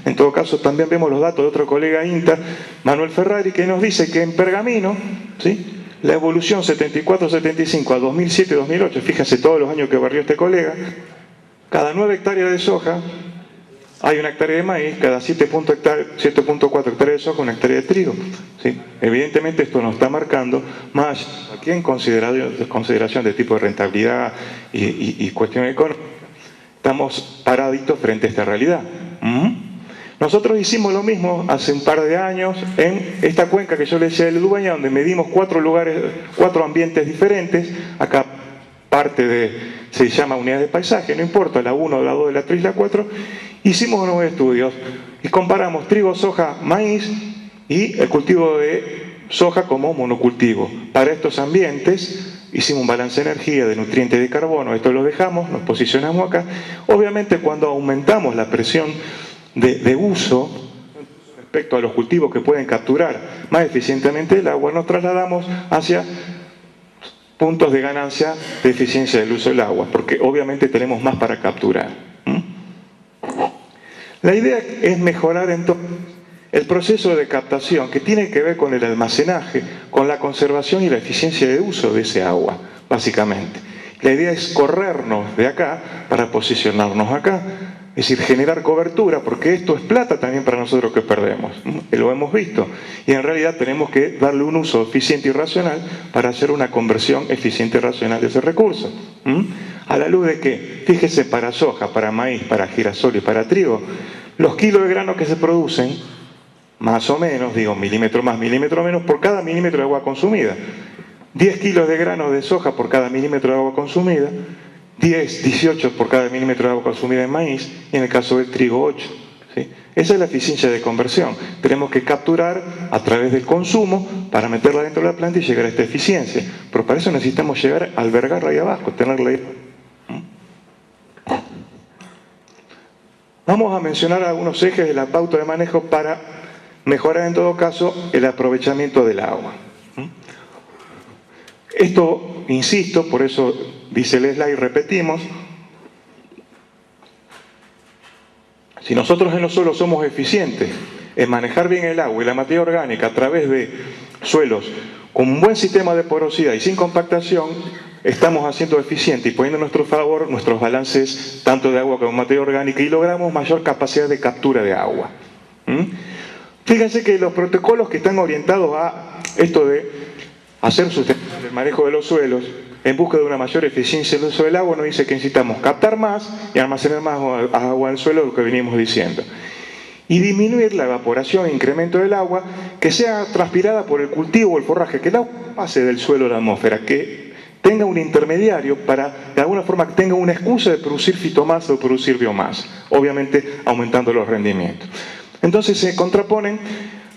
En todo caso, también vemos los datos de otro colega INTA, Manuel Ferrari, que nos dice que en Pergamino, ¿sí?, la evolución 74-75 a 2007-2008, fíjense todos los años que barrió este colega, cada 9 hectáreas de soja hay una hectárea de maíz, cada 7.4 hectáreas de soja, una hectárea de trigo. ¿Sí? Evidentemente esto nos está marcando más aquí en consideración de tipo de rentabilidad y cuestión económica. Estamos paraditos frente a esta realidad. Nosotros hicimos lo mismo hace un par de años en esta cuenca que yo les decía de Ludueña, donde medimos 4 ambientes diferentes. Acá se llama unidad de paisaje, no importa, la 1, la 2, la 3 y la 4. Hicimos unos estudios y comparamos trigo, soja, maíz y el cultivo de soja como monocultivo. Para estos ambientes hicimos un balance de energía, de nutrientes y de carbono. Esto lo dejamos, nos posicionamos acá. Obviamente cuando aumentamos la presión de uso respecto a los cultivos que pueden capturar más eficientemente el agua, nos trasladamos hacia puntos de ganancia de eficiencia del uso del agua, porque obviamente tenemos más para capturar. La idea es mejorar entonces el proceso de captación, que tiene que ver con el almacenaje, con la conservación y la eficiencia de uso de ese agua, básicamente. La idea es corrernos de acá para posicionarnos acá, es decir, generar cobertura, porque esto es plata también para nosotros que perdemos, lo hemos visto, y en realidad tenemos que darle un uso eficiente y racional para hacer una conversión eficiente y racional de ese recurso. A la luz de que, fíjese, para soja, para maíz, para girasol y para trigo, los kilos de grano que se producen, más o menos, milímetro más, milímetro menos, por cada milímetro de agua consumida. 10 kilos de grano de soja por cada milímetro de agua consumida, 10, 18 por cada milímetro de agua consumida en maíz, y en el caso del trigo 8. ¿Sí? Esa es la eficiencia de conversión. Tenemos que capturar a través del consumo para meterla dentro de la planta y llegar a esta eficiencia. Pero para eso necesitamos llegar a albergarla ahí abajo, tenerla ahí. Vamos a mencionar algunos ejes de la pauta de manejo para mejorar en todo caso el aprovechamiento del agua. Esto, insisto, por eso dice el slide, repetimos, si nosotros en los suelos somos eficientes en manejar bien el agua y la materia orgánica a través de suelos con un buen sistema de porosidad y sin compactación, estamos haciendo eficiente y poniendo a nuestro favor nuestros balances tanto de agua como materia orgánica y logramos mayor capacidad de captura de agua. Fíjense que los protocolos que están orientados a esto de hacer sustentable el manejo de los suelos en busca de una mayor eficiencia del uso del agua nos dice que necesitamos captar más y almacenar más agua en el suelo, lo que venimos diciendo. Y disminuir la evaporación e incremento del agua que sea transpirada por el cultivo o el forraje, que el agua pase del suelo a la atmósfera, que tenga un intermediario para, de alguna forma, que tenga una excusa de producir fitomasa o producir biomasa, obviamente aumentando los rendimientos. Entonces se contraponen,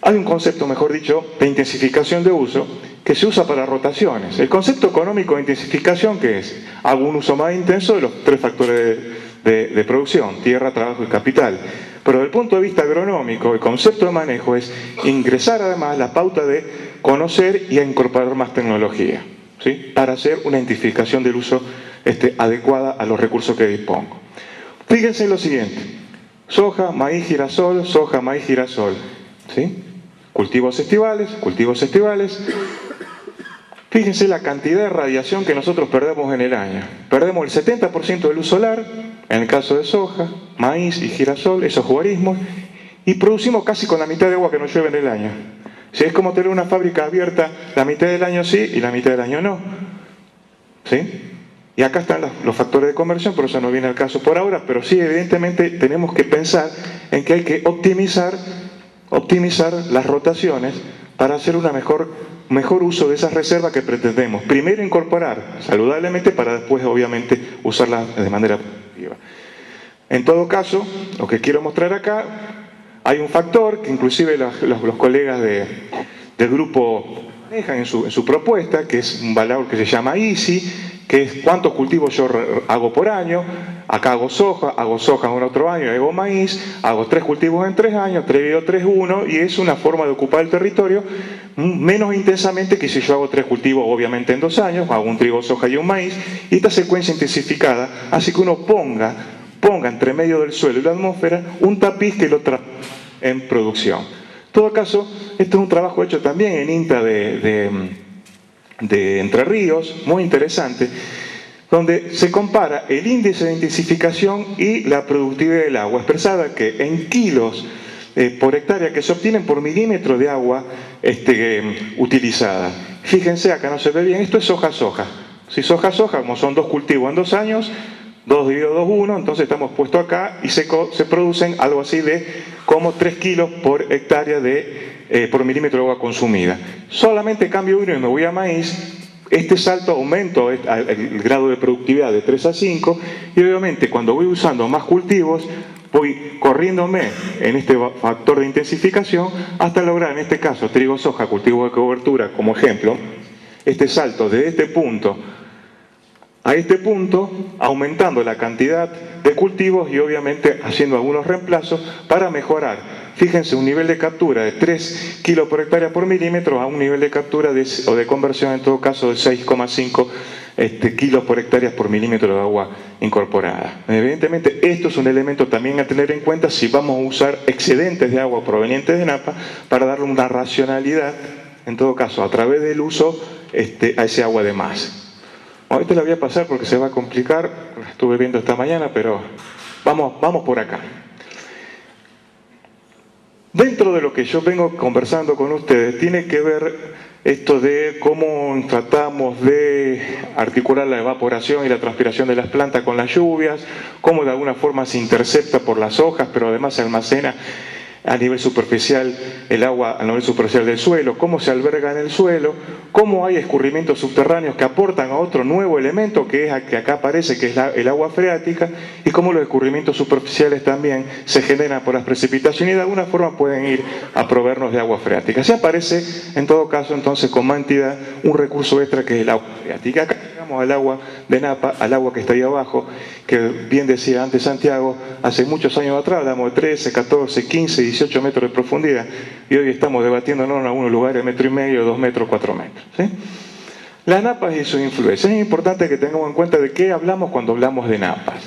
hay un concepto, mejor dicho, de intensificación de uso, que se usa para rotaciones. El concepto económico de intensificación, ¿qué es? Hago un uso más intenso de los tres factores de producción, tierra, trabajo y capital. Pero desde el punto de vista agronómico, el concepto de manejo es ingresar además la pauta de conocer y a incorporar más tecnología, ¿sí? Para hacer una identificación del uso adecuada a los recursos que dispongo. Fíjense en lo siguiente: soja, maíz, girasol, soja, maíz, girasol, ¿sí? Cultivos estivales, cultivos estivales. Fíjense la cantidad de radiación que nosotros perdemos en el año. Perdemos el 70% de luz solar, en el caso de soja, maíz y girasol, esos jugarismos, y producimos casi con la mitad de agua que nos llueve en el año. Si es como tener una fábrica abierta, la mitad del año sí y la mitad del año no. ¿Sí? Y acá están los factores de conversión, pero eso no viene al caso por ahora, pero sí, evidentemente, tenemos que pensar en que hay que optimizar las rotaciones para hacer un mejor uso de esas reservas que pretendemos. Primero incorporar saludablemente para después, obviamente, usarlas de manera productiva. En todo caso, lo que quiero mostrar acá, hay un factor que inclusive los colegas del grupo manejan en su propuesta, que es un valor que se llama EASY, que es cuántos cultivos yo hago por año. Acá hago soja en otro año, hago maíz, hago 3 cultivos en 3 años, 3 dividido 3, 1, y es una forma de ocupar el territorio menos intensamente que si yo hago 3 cultivos obviamente en 2 años, hago un trigo, soja y un maíz, y esta secuencia intensificada hace que uno ponga entre medio del suelo y la atmósfera un tapiz que lo transforma en producción. En todo caso, esto es un trabajo hecho también en INTA de Entre Ríos, muy interesante, donde se compara el índice de intensificación y la productividad del agua, expresada que en kilos por hectárea que se obtienen por milímetro de agua utilizada. Fíjense, acá no se ve bien, esto es soja. Si soja, como son 2 cultivos en 2 años, 2 dividido 2, 1, entonces estamos puestos acá y se producen algo así de como 3 kilos por hectárea por milímetro de agua consumida. Solamente cambio uno y me voy a maíz. Este salto aumento el grado de productividad de 3 a 5 y obviamente cuando voy usando más cultivos voy corriéndome en este factor de intensificación hasta lograr, en este caso, trigo, soja, cultivo de cobertura como ejemplo, este salto de este punto a este punto, aumentando la cantidad de cultivos y obviamente haciendo algunos reemplazos para mejorar. Fíjense, un nivel de captura de 3 kilos por hectárea por milímetro a un nivel de captura o de conversión en todo caso de 6,5 kilos por hectárea por milímetro de agua incorporada. Evidentemente esto es un elemento también a tener en cuenta si vamos a usar excedentes de agua provenientes de Napa para darle una racionalidad, en todo caso a través del uso a ese agua de más. Ahorita la voy a pasar porque se va a complicar, estuve viendo esta mañana, pero vamos por acá. Dentro de lo que yo vengo conversando con ustedes, tiene que ver esto de cómo tratamos de articular la evaporación y la transpiración de las plantas con las lluvias, cómo de alguna forma se intercepta por las hojas, pero además se almacena a nivel superficial el agua a nivel superficial del suelo, cómo se alberga en el suelo, cómo hay escurrimientos subterráneos que aportan a otro nuevo elemento que acá aparece, que es el agua freática, y cómo los escurrimientos superficiales también se generan por las precipitaciones y de alguna forma pueden ir a proveernos de agua freática. Así aparece, en todo caso, entonces con más entidad un recurso extra que es el agua freática. Acá llegamos al agua de Napa, al agua que está ahí abajo, que bien decía antes Santiago, hace muchos años atrás hablamos de 13, 14, 15, 18 metros de profundidad y hoy estamos debatiéndonos en algunos lugares 1,5 metros, 2 metros, 4 metros. ¿Sí? Las napas y sus influencias. Es importante que tengamos en cuenta de qué hablamos cuando hablamos de napas.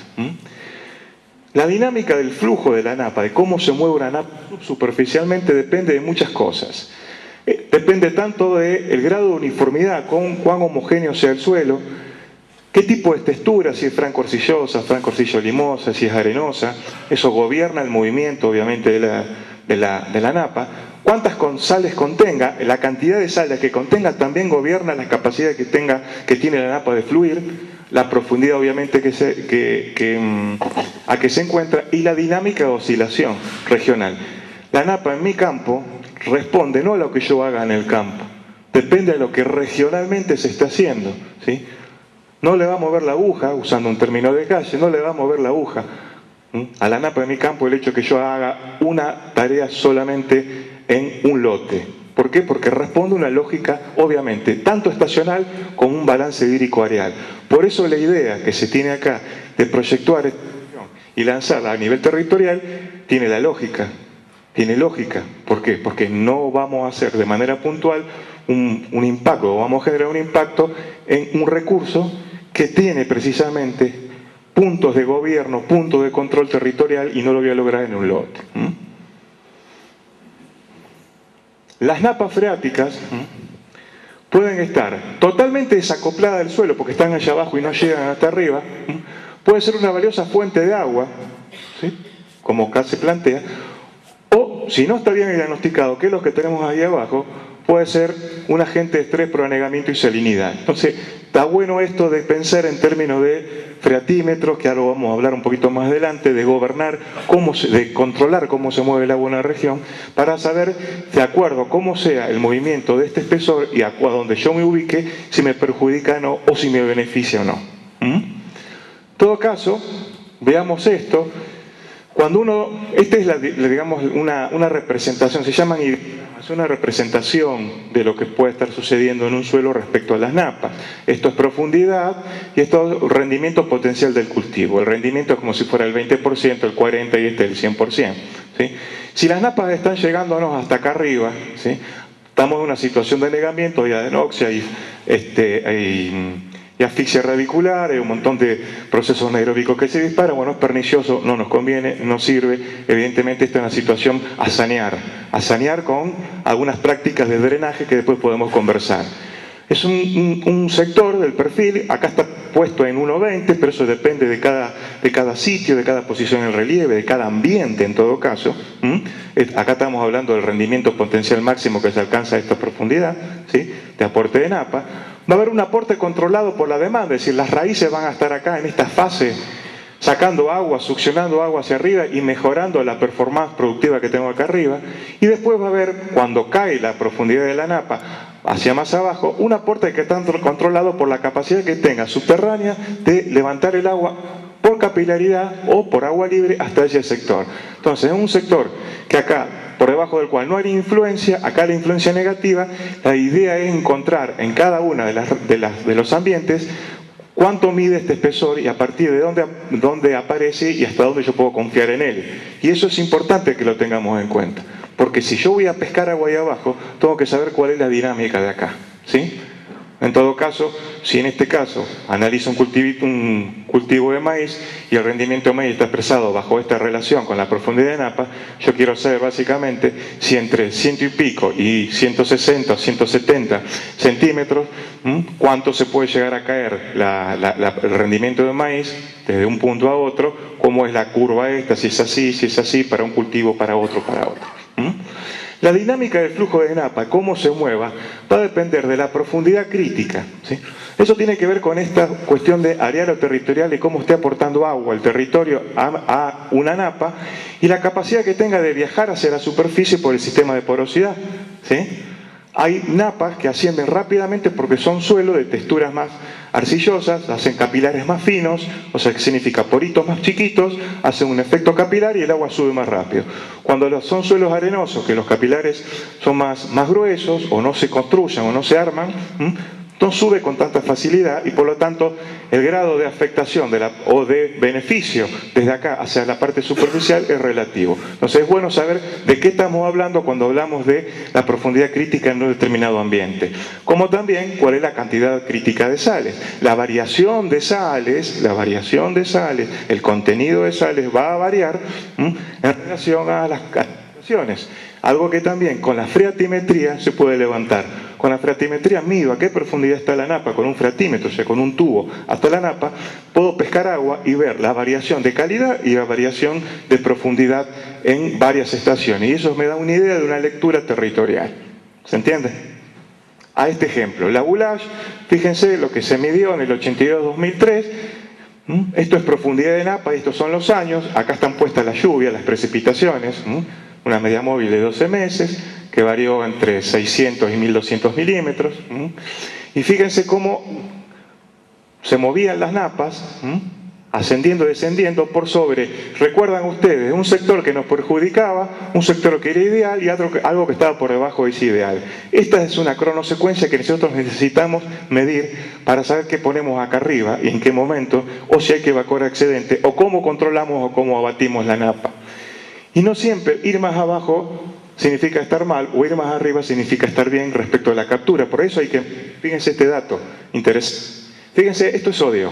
La dinámica del flujo de la napa, de cómo se mueve una napa superficialmente, depende de muchas cosas. Depende tanto del grado de uniformidad, cuán homogéneo sea el suelo, qué tipo de textura, si es franco-arcillosa, franco-arcillo-limosa, si es arenosa. Eso gobierna el movimiento, obviamente, de la napa. Cuántas sales contenga, la cantidad de sales que contenga también gobierna la capacidad que tiene la napa de fluir, la profundidad obviamente a que se encuentra y la dinámica de oscilación regional. La napa en mi campo responde no a lo que yo haga en el campo, depende de lo que regionalmente se está haciendo, ¿sí? No le va a mover la aguja, usando un término de calle, no le va a mover la aguja a la napa de mi campo el hecho que yo haga una tarea solamente en un lote. ¿Por qué? Porque responde a una lógica, obviamente, tanto estacional como un balance hídrico-areal. Por eso la idea que se tiene acá de proyectar y lanzarla a nivel territorial tiene la lógica. Tiene lógica. ¿Por qué? Porque no vamos a hacer de manera puntual un impacto, o vamos a generar un impacto en un recurso que tiene precisamente puntos de gobierno, puntos de control territorial y no lo voy a lograr en un lote. Las napas freáticas pueden estar totalmente desacopladas del suelo porque están allá abajo y no llegan hasta arriba. Puede ser una valiosa fuente de agua, ¿sí? Como acá se plantea. O, si no está bien diagnosticado, que es lo que tenemos ahí abajo, puede ser un agente de estrés por anegamiento y salinidad. Entonces, está bueno esto de pensar en términos de freatímetros, que ahora vamos a hablar un poquito más adelante, de gobernar, de controlar cómo se mueve el agua en la región, para saber, de acuerdo a cómo sea el movimiento de este espesor y a donde yo me ubique, si me perjudica o no, o si me beneficia o no. En todo caso, veamos esto. Cuando esta es digamos, una representación, se llaman ideogramas, es una representación de lo que puede estar sucediendo en un suelo respecto a las napas. Esto es profundidad y esto es rendimiento potencial del cultivo. El rendimiento es como si fuera el 20%, el 40% y este el 100%. ¿Sí? Si las napas están llegándonos hasta acá arriba, ¿sí? Estamos en una situación de anegamiento y adenoxia y asfixia radicular, hay un montón de procesos anaeróbicos que se disparan. Bueno, es pernicioso, no nos conviene, no sirve. Evidentemente esta es una situación a sanear con algunas prácticas de drenaje que después podemos conversar. Es un sector del perfil, acá está puesto en 1,20, pero eso depende de cada sitio, de cada posición en el relieve, de cada ambiente en todo caso. Acá estamos hablando del rendimiento potencial máximo que se alcanza a esta profundidad, ¿sí? De aporte de napa. Va a haber un aporte controlado por la demanda, es decir, las raíces van a estar acá en esta fase, sacando agua, succionando agua hacia arriba y mejorando la performance productiva que tengo acá arriba. Y después va a haber, cuando cae la profundidad de la napa hacia más abajo, un aporte que está controlado por la capacidad que tenga subterránea de levantar el agua por capilaridad o por agua libre hasta ese sector. Entonces, es un sector que acá, por debajo del cual no hay influencia, acá la influencia negativa. La idea es encontrar en cada una de los ambientes cuánto mide este espesor y a partir de dónde aparece y hasta dónde yo puedo confiar en él. Y eso es importante que lo tengamos en cuenta, porque si yo voy a pescar agua ahí abajo, tengo que saber cuál es la dinámica de acá, ¿sí? En todo caso, si en este caso analizo un cultivo de maíz y el rendimiento de maíz está expresado bajo esta relación con la profundidad de napa, yo quiero saber básicamente si entre 100 y pico y 160 o 170 centímetros, cuánto se puede llegar a caer el rendimiento de maíz desde un punto a otro, cómo es la curva esta, si es así, para un cultivo, para otro. La dinámica del flujo de napa, cómo se mueva, va a depender de la profundidad crítica, ¿sí? Eso tiene que ver con esta cuestión de areal o territorial y cómo esté aportando agua el territorio a una napa y la capacidad que tenga de viajar hacia la superficie por el sistema de porosidad, ¿sí? Hay napas que ascienden rápidamente porque son suelos de texturas más arcillosas, hacen capilares más finos, o sea que significa poritos más chiquitos, hacen un efecto capilar y el agua sube más rápido. Cuando son suelos arenosos, que los capilares son más gruesos, o no se construyen o no se arman, no sube con tanta facilidad y por lo tanto el grado de afectación o de beneficio desde acá hacia la parte superficial es relativo. Entonces es bueno saber de qué estamos hablando cuando hablamos de la profundidad crítica en un determinado ambiente, como también cuál es la cantidad crítica de sales. La variación de sales, el contenido de sales va a variar en relación a las concentraciones, algo que también con la freatimetría se puede levantar. Con la freatimetría mido a qué profundidad está la napa, con un freatímetro, o sea, con un tubo hasta la napa, puedo pescar agua y ver la variación de calidad y la variación de profundidad en varias estaciones. Y eso me da una idea de una lectura territorial. ¿Se entiende? A este ejemplo, la Boulage, fíjense lo que se midió en el 82-2003. Esto es profundidad de napa y estos son los años. Acá están puestas las lluvias, las precipitaciones. Una media móvil de 12 meses que varió entre 600 y 1200 milímetros. Y fíjense cómo se movían las napas, ascendiendo, descendiendo por sobre, recuerdan ustedes, un sector que nos perjudicaba, un sector que era ideal y algo que estaba por debajo de ese ideal. Esta es una cronosecuencia que nosotros necesitamos medir para saber qué ponemos acá arriba y en qué momento, o si hay que evacuar excedente, o cómo controlamos o cómo abatimos la napa. Y no siempre ir más abajo significa estar mal, o ir más arriba significa estar bien respecto a la captura. Por eso hay que, fíjense este dato, interesante. Fíjense, esto es sodio.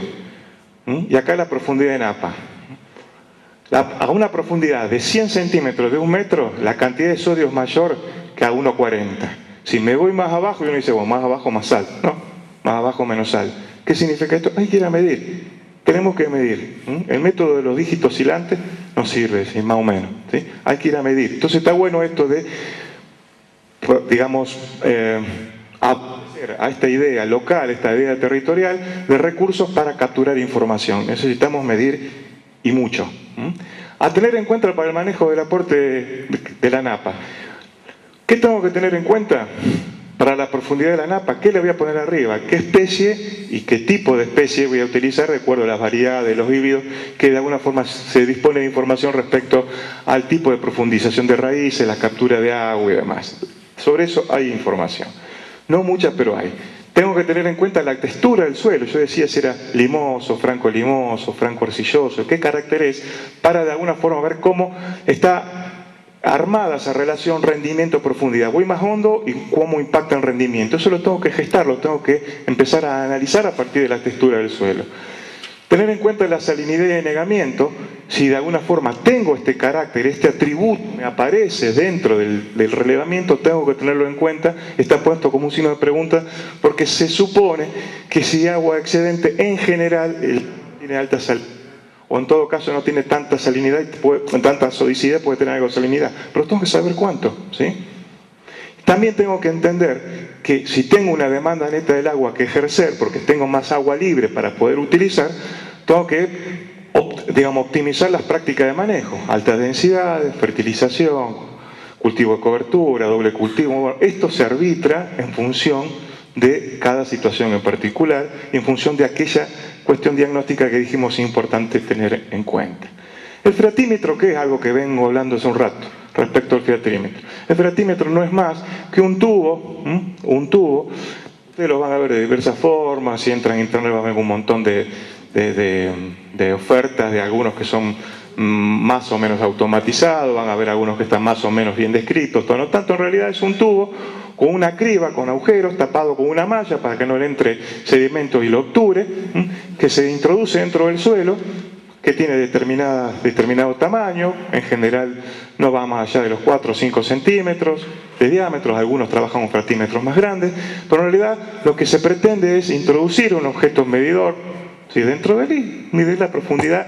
Y acá la profundidad de napa. A una profundidad de 100 centímetros de 1 metro, la cantidad de sodio es mayor que a 1,40. Si me voy más abajo, y uno dice, bueno, más abajo más sal, ¿no? Más abajo menos sal. ¿Qué significa esto? Hay que ir a medir. Tenemos que medir. El método de los dígitos oscilantes no sirve, ¿sí? Más o menos. ¿Sí? Hay que ir a medir. Entonces está bueno esto de, digamos, a esta idea local, esta idea territorial de recursos para capturar información. Necesitamos medir y mucho. A tener en cuenta para el manejo del aporte de la napa. ¿Qué tengo que tener en cuenta? Para la profundidad de la napa, ¿qué le voy a poner arriba? ¿Qué especie y qué tipo de especie voy a utilizar de acuerdo a las variedades de los híbridos que de alguna forma se dispone de información respecto al tipo de profundización de raíces, la captura de agua y demás? Sobre eso hay información. No mucha, pero hay. Tengo que tener en cuenta la textura del suelo. Yo decía si era limoso, franco limoso, franco arcilloso, qué carácter es, para de alguna forma ver cómo está armada esa relación rendimiento-profundidad. Voy más hondo y cómo impacta el rendimiento. Eso lo tengo que gestar, lo tengo que empezar a analizar a partir de la textura del suelo. Tener en cuenta la salinidad y anegamiento, si de alguna forma tengo este carácter, este atributo me aparece dentro del relevamiento, tengo que tenerlo en cuenta, está puesto como un signo de pregunta, porque se supone que si agua excedente en general tiene alta salinidad, o en todo caso no tiene tanta salinidad, tanta sodicidad, puede tener algo de salinidad, pero tengo que saber cuánto, ¿sí? También tengo que entender que si tengo una demanda neta del agua que ejercer, porque tengo más agua libre para poder utilizar, tengo que, digamos, optimizar las prácticas de manejo, altas densidades, fertilización, cultivo de cobertura, doble cultivo. Bueno, esto se arbitra en función de cada situación en particular y en función de aquella cuestión diagnóstica que dijimos importante tener en cuenta. El freatímetro, que es algo que vengo hablando hace un rato respecto al freatímetro. El freatímetro no es más que un tubo, ustedes lo van a ver de diversas formas, si entran en internet van a ver un montón de ofertas de algunos que son más o menos automatizados, van a ver algunos que están más o menos bien descritos, no tanto, en realidad es un tubo con una criba, con agujeros, tapado con una malla para que no le entre sedimento y lo obture, que se introduce dentro del suelo, que tiene determinado tamaño, en general no va más allá de los 4 o 5 centímetros de diámetro, algunos trabajan con freatímetros más grandes, pero en realidad lo que se pretende es introducir un objeto medidor, ¿sí? Dentro de él, medir la profundidad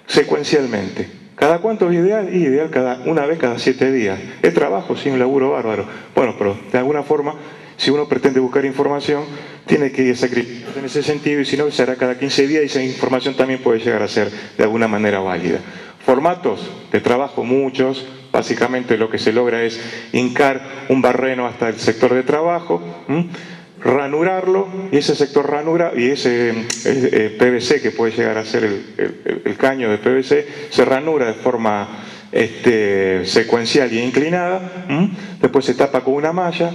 secuencialmente. ¿Cada cuánto es ideal? Y ideal una vez cada 7 días. Es trabajo, sí, un laburo bárbaro. Bueno, pero de alguna forma, si uno pretende buscar información, tiene que sacrificar en ese sentido, y si no, será cada 15 días y esa información también puede llegar a ser de alguna manera válida. Formatos de trabajo muchos, básicamente lo que se logra es hincar un barreno hasta el sector de trabajo, ranurarlo, y ese sector ranura, y ese PVC, que puede llegar a ser el caño de PVC, se ranura de forma secuencial y inclinada, después se tapa con una malla,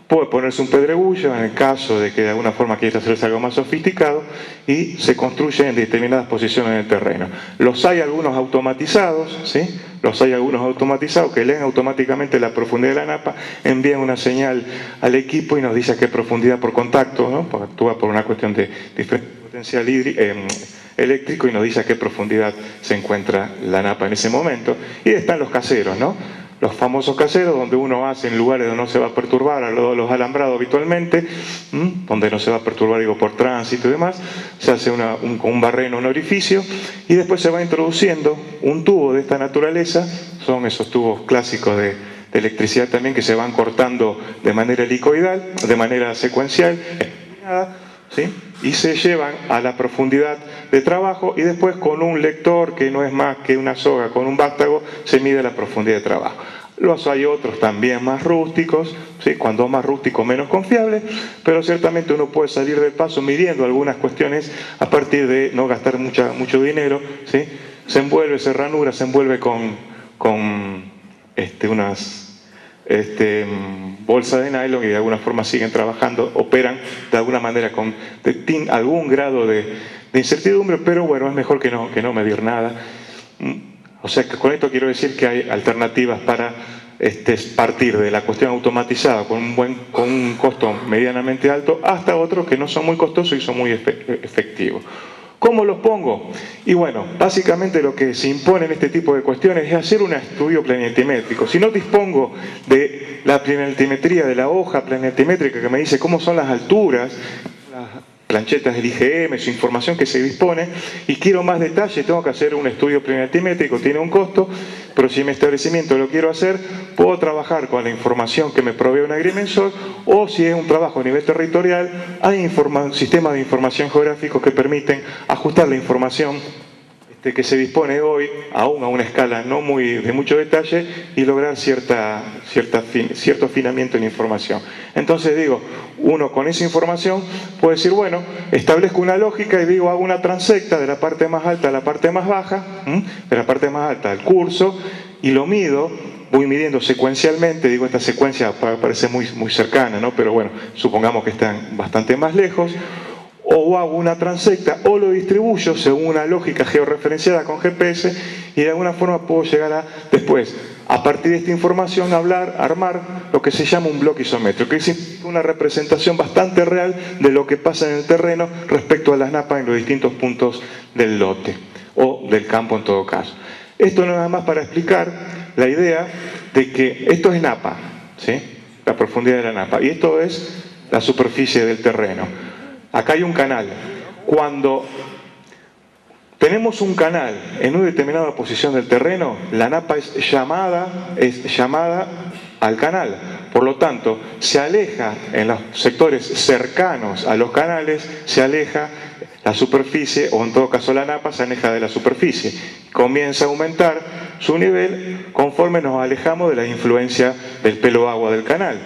puede ponerse un pedregullo en el caso de que de alguna forma quiera hacerse algo más sofisticado, y se construye en determinadas posiciones en el terreno. Los hay algunos automatizados, ¿sí? Los hay algunos automatizados que leen automáticamente la profundidad de la napa, envían una señal al equipo y nos dice a qué profundidad por contacto, ¿no? Porque actúa por una cuestión de potencial eléctrico, y nos dice a qué profundidad se encuentra la napa en ese momento. Y están los caseros, ¿no? los famosos caseros, donde uno hace en lugares donde no se va a perturbar a los alambrados habitualmente, donde no se va a perturbar, digo, por tránsito y demás, se hace con un barreno, un orificio, y después se va introduciendo un tubo de esta naturaleza, son esos tubos clásicos de electricidad también, que se van cortando de manera helicoidal, de manera secuencial, ¿sí? Y se llevan a la profundidad de trabajo, y después con un lector, que no es más que una soga con un vástago, se mide la profundidad de trabajo. Los hay otros también más rústicos, ¿sí? Cuando más rústico menos confiable, pero ciertamente uno puede salir del paso midiendo algunas cuestiones a partir de no gastar mucho dinero, ¿sí? Se envuelve, se ranura, se envuelve con unas bolsas de nylon, y de alguna forma siguen trabajando, operan de alguna manera con algún grado de incertidumbre, pero bueno, es mejor que no medir nada. O sea que con esto quiero decir que hay alternativas para partir de la cuestión automatizada con un costo medianamente alto, hasta otros que no son muy costosos y son muy efectivos. ¿Cómo los pongo? Y bueno, básicamente lo que se impone en este tipo de cuestiones es hacer un estudio planialtimétrico. Si no dispongo de la planialtimetría, de la hoja planialtimétrica que me dice cómo son las alturas, las planchetas del IGM, su información que se dispone, y quiero más detalles, tengo que hacer un estudio planialtimétrico, tiene un costo, pero si mi establecimiento lo quiero hacer, puedo trabajar con la información que me provee un agrimensor, o si es un trabajo a nivel territorial, hay sistemas de información geográficos que permiten ajustar la información que se dispone hoy, aún a una escala no de mucho detalle, y lograr cierto afinamiento en la información. Entonces digo, uno con esa información puede decir, bueno, establezco una lógica y digo, hago una transecta de la parte más alta a la parte más baja, de la parte más alta al curso, y lo mido, voy midiendo secuencialmente, digo, esta secuencia parece muy cercana, ¿no? Pero bueno, supongamos que están bastante más lejos, o hago una transecta o lo distribuyo según una lógica georreferenciada con GPS, y de alguna forma puedo llegar después, a partir de esta información, armar lo que se llama un bloque isométrico, que es una representación bastante real de lo que pasa en el terreno respecto a las napas en los distintos puntos del lote, o del campo en todo caso. Esto no es nada más para explicar la idea de que esto es napa, ¿sí? La profundidad de la napa, y esto es la superficie del terreno. Acá hay un canal. Cuando tenemos un canal en una determinada posición del terreno, la napa es llamada al canal. Por lo tanto, se aleja en los sectores cercanos a los canales, se aleja la superficie, o en todo caso la napa se aleja de la superficie. Comienza a aumentar su nivel conforme nos alejamos de la influencia del pelo agua del canal,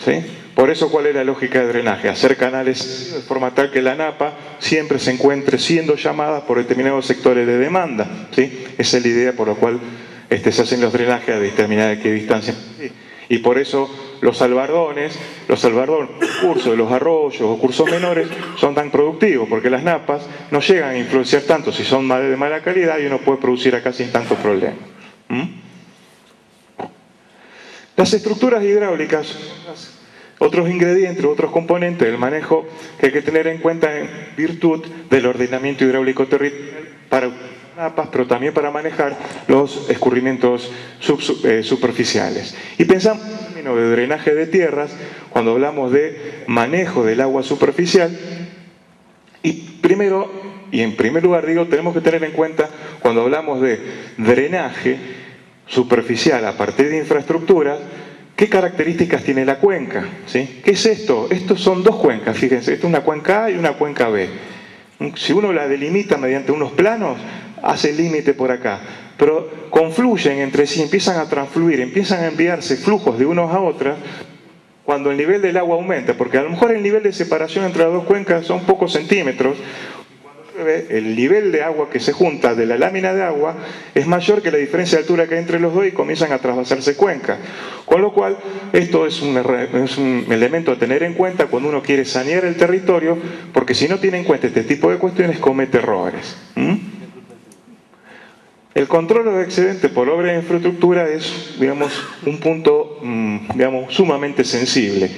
¿sí? Por eso, ¿cuál es la lógica de drenaje? Hacer canales de forma tal que la napa siempre se encuentre siendo llamada por determinados sectores de demanda, ¿sí? Esa es la idea por la cual se hacen los drenajes a determinada distancia. Y por eso los albardones, cursos de los arroyos o cursos menores son tan productivos, porque las napas no llegan a influenciar tanto si son de mala calidad, y uno puede producir acá sin tanto problema. Las estructuras hidráulicas, otros ingredientes, otros componentes del manejo que hay que tener en cuenta en virtud del ordenamiento hidráulico territorial para napas, pero también para manejar los escurrimientos superficiales. Y pensamos en términos de drenaje de tierras cuando hablamos de manejo del agua superficial. Y en primer lugar digo, tenemos que tener en cuenta cuando hablamos de drenaje superficial a partir de infraestructuras, ¿qué características tiene la cuenca? ¿Sí? ¿Qué es esto? Estos son dos cuencas, fíjense, esta es una cuenca A y una cuenca B. Si uno la delimita mediante unos planos, hace el límite por acá, pero confluyen entre sí, empiezan a transfluir, empiezan a enviarse flujos de unos a otros cuando el nivel del agua aumenta, porque a lo mejor el nivel de separación entre las dos cuencas son pocos centímetros. El nivel de agua que se junta de la lámina de agua es mayor que la diferencia de altura que hay entre los dos, y comienzan a trasvasarse cuencas. Con lo cual, esto es un elemento a tener en cuenta cuando uno quiere sanear el territorio, porque si no tiene en cuenta este tipo de cuestiones, comete errores. El control de excedentes por obra de infraestructura es, digamos, un punto, sumamente sensible.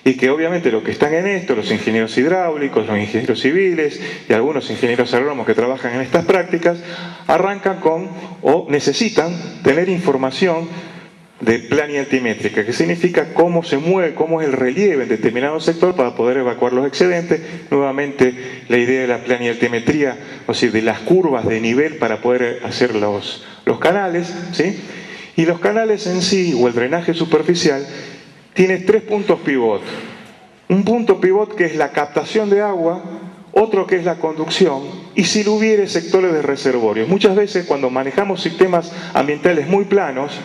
Y que obviamente los que están en esto, los ingenieros hidráulicos, los ingenieros civiles y algunos ingenieros agrónomos que trabajan en estas prácticas, arrancan con o necesitan tener información de planialtimétrica, que significa cómo se mueve, cómo es el relieve en determinado sector para poder evacuar los excedentes. Nuevamente, la idea de la planialtimetría, o sea, de las curvas de nivel para poder hacer los canales, ¿sí? Y los canales en sí, o el drenaje superficial, tiene 3 puntos pivot. Un punto pivot que es la captación de agua, otro que es la conducción, y si lo hubiere, sectores de reservorios. Muchas veces cuando manejamos sistemas ambientales muy planos,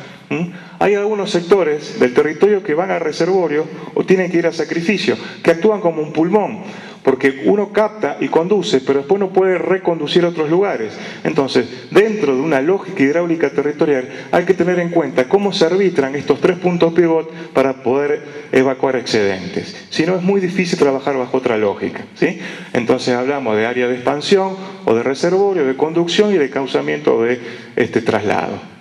hay algunos sectores del territorio que van a reservorio o tienen que ir a sacrificio, que actúan como un pulmón, porque uno capta y conduce, pero después no puede reconducir a otros lugares. Entonces, dentro de una lógica hidráulica territorial, hay que tener en cuenta cómo se arbitran estos 3 puntos pivot para poder evacuar excedentes. Si no, es muy difícil trabajar bajo otra lógica, ¿sí? Entonces hablamos de área de expansión, o de reservorio, de conducción y de causamiento de este traslado.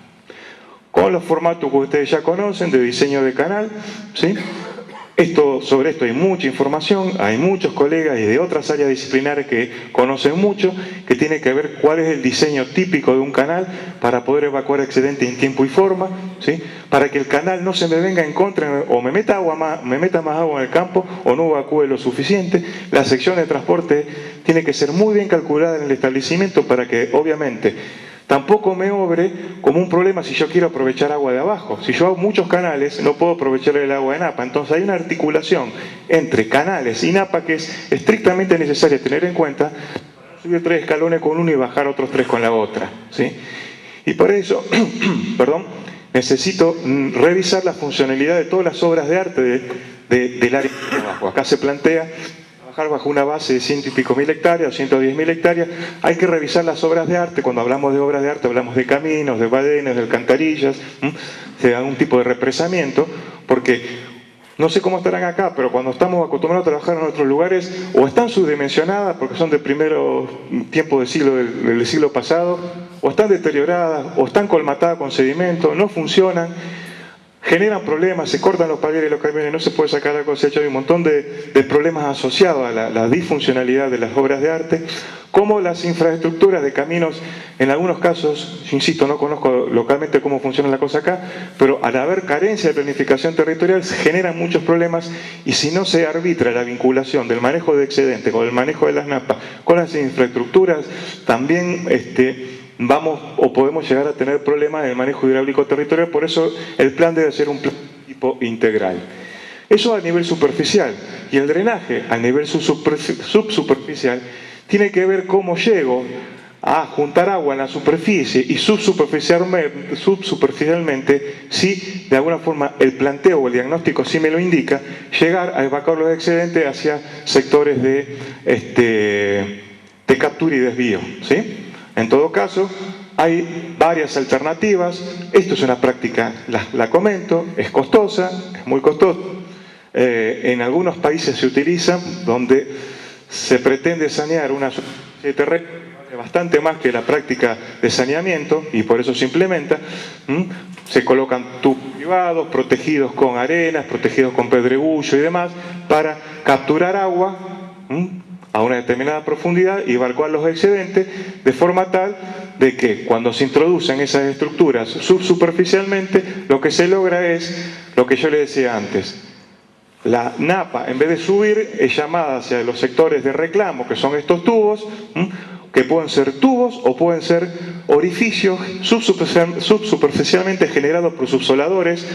Con los formatos que ustedes ya conocen de diseño de canal, ¿sí? Sobre esto hay mucha información, hay muchos colegas y de otras áreas disciplinares que conocen mucho, que tiene que ver cuál es el diseño típico de un canal para poder evacuar excedentes en tiempo y forma, ¿sí? Para que el canal no se me venga en contra o me meta más agua en el campo o no evacúe lo suficiente. La sección de transporte tiene que ser muy bien calculada en el establecimiento para que, obviamente, tampoco me obre como un problema si yo quiero aprovechar agua de abajo. Si yo hago muchos canales, no puedo aprovechar el agua de napa. Entonces hay una articulación entre canales y napa que es estrictamente necesaria tener en cuenta para subir 3 escalones con uno y bajar otros 3 con la otra, ¿sí? Y por eso, perdón, necesito revisar la funcionalidad de todas las obras de arte del área de abajo. Acá se plantea bajo una base de 100 y pico mil hectáreas o 110.000 hectáreas. Hay que revisar las obras de arte. Cuando hablamos de obras de arte hablamos de caminos, de badenes, de alcantarillas, de algún tipo de represamiento, porque no sé cómo estarán acá, pero cuando estamos acostumbrados a trabajar en otros lugares, o están subdimensionadas porque son de primeros tiempos del siglo pasado, o están deterioradas, o están colmatadas con sedimento, no funcionan, generan problemas, se cortan los palieres y los camiones, no se puede sacar la cosecha, hay un montón de problemas asociados a la disfuncionalidad de las obras de arte, como las infraestructuras de caminos, en algunos casos, insisto, no conozco localmente cómo funciona la cosa acá, pero al haber carencia de planificación territorial se generan muchos problemas, y si no se arbitra la vinculación del manejo de excedentes con el manejo de las napas, con las infraestructuras, también vamos o podemos llegar a tener problemas en el manejo hidráulico territorial. Por eso el plan debe ser un plan de tipo integral. Eso a nivel superficial. Y el drenaje a nivel subsuperficial tiene que ver cómo llego a juntar agua en la superficie y subsuperficialmente, si de alguna forma el planteo o el diagnóstico sí me lo indica, llegar a evacuar los excedentes hacia sectores de captura y desvío, ¿sí? En todo caso, hay varias alternativas. Esto es una práctica, la comento, es costosa, es muy costosa. En algunos países se utiliza donde se pretende sanear una superficie de terreno bastante más que la práctica de saneamiento, y por eso se implementa. Se colocan tubos privados, protegidos con arenas, protegidos con pedregullo y demás, para capturar agua a una determinada profundidad y evacuar los excedentes, de forma tal de que cuando se introducen esas estructuras subsuperficialmente, lo que se logra es lo que yo le decía antes. La napa, en vez de subir, es llamada hacia los sectores de reclamo, que son estos tubos, que pueden ser tubos o pueden ser orificios subsuperficialmente generados por subsoladores,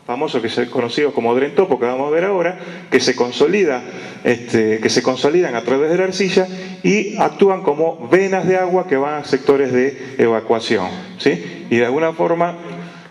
famoso que es conocido como dren topo, que vamos a ver ahora, que se consolidan a través de la arcilla y actúan como venas de agua que van a sectores de evacuación, ¿sí? Y de alguna forma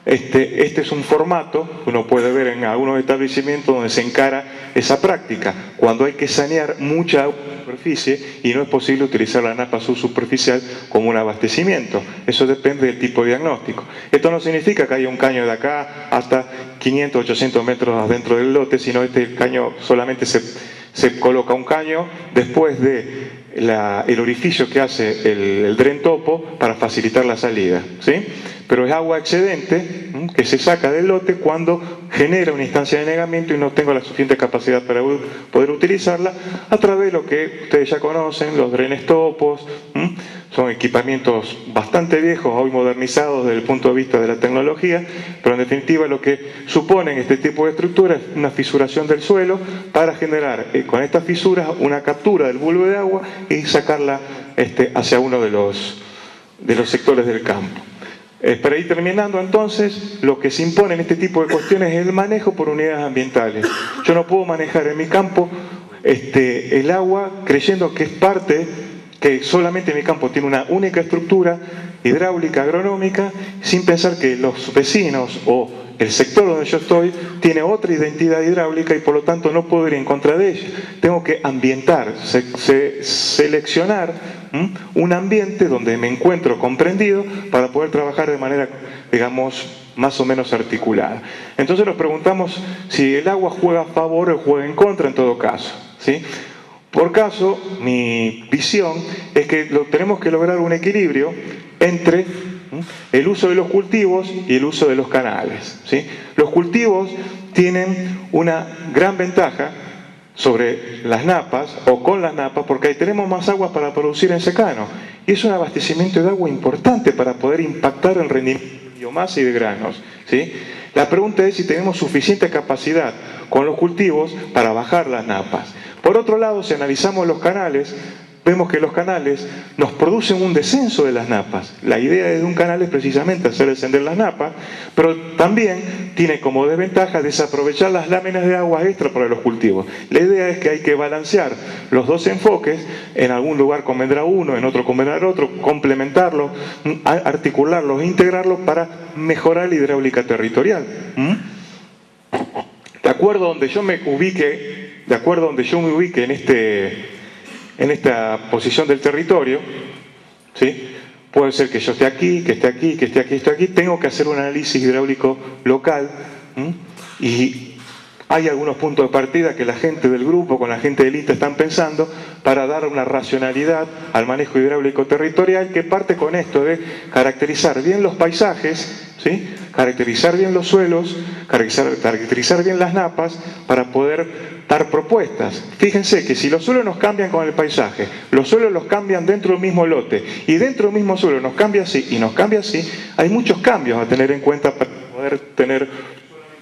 este es un formato que uno puede ver en algunos establecimientos donde se encara esa práctica, cuando hay que sanear mucha superficie y no es posible utilizar la napa subsuperficial como un abastecimiento. Eso depende del tipo de diagnóstico. Esto no significa que haya un caño de acá hasta 500, 800 metros adentro del lote, sino este caño solamente se coloca un caño después de el orificio que hace el dren topo para facilitar la salida, ¿sí? Pero es agua excedente que se saca del lote cuando genera una instancia de anegamiento y no tengo la suficiente capacidad para poder utilizarla, a través de lo que ustedes ya conocen, los drenes topos. Son equipamientos bastante viejos, hoy modernizados desde el punto de vista de la tecnología, pero en definitiva lo que suponen este tipo de estructuras es una fisuración del suelo para generar con estas fisuras una captura del bulbo de agua y sacarla hacia uno de los sectores del campo. Para ir terminando entonces, lo que se impone en este tipo de cuestiones es el manejo por unidades ambientales. Yo no puedo manejar en mi campo el agua creyendo que es parte, que solamente mi campo tiene una única estructura hidráulica, agronómica, sin pensar que los vecinos o el sector donde yo estoy tiene otra identidad hidráulica y por lo tanto no puedo ir en contra de ella. Tengo que ambientar, seleccionar un ambiente donde me encuentro comprendido para poder trabajar de manera, digamos, más o menos articulada. Entonces nos preguntamos si el agua juega a favor o juega en contra en todo caso, ¿sí? Por caso, mi visión es que tenemos que lograr un equilibrio entre el uso de los cultivos y el uso de los canales, ¿sí? Los cultivos tienen una gran ventaja sobre las napas o con las napas porque ahí tenemos más agua para producir en secano y es un abastecimiento de agua importante para poder impactar el rendimiento de biomasa y de granos, ¿sí? La pregunta es si tenemos suficiente capacidad con los cultivos para bajar las napas. Por otro lado, si analizamos los canales, vemos que los canales nos producen un descenso de las napas. La idea de un canal es precisamente hacer descender las napas, pero también tiene como desventaja desaprovechar las láminas de agua extra para los cultivos. La idea es que hay que balancear los dos enfoques, en algún lugar convendrá uno, en otro convendrá otro, complementarlos, articularlos e integrarlos para mejorar la hidráulica territorial. De acuerdo a donde yo me ubique en esta posición del territorio, ¿sí? Puede ser que yo esté aquí, que esté aquí, que esté aquí, que esté aquí. Tengo que hacer un análisis hidráulico local y hay algunos puntos de partida que la gente del grupo con la gente del INTA están pensando para dar una racionalidad al manejo hidráulico territorial que parte con esto de caracterizar bien los paisajes, ¿sí? Caracterizar bien los suelos, caracterizar bien las napas para poder dar propuestas. Fíjense que si los suelos nos cambian con el paisaje, los suelos los cambian dentro del mismo lote y dentro del mismo suelo nos cambia así y nos cambia así, hay muchos cambios a tener en cuenta para poder tener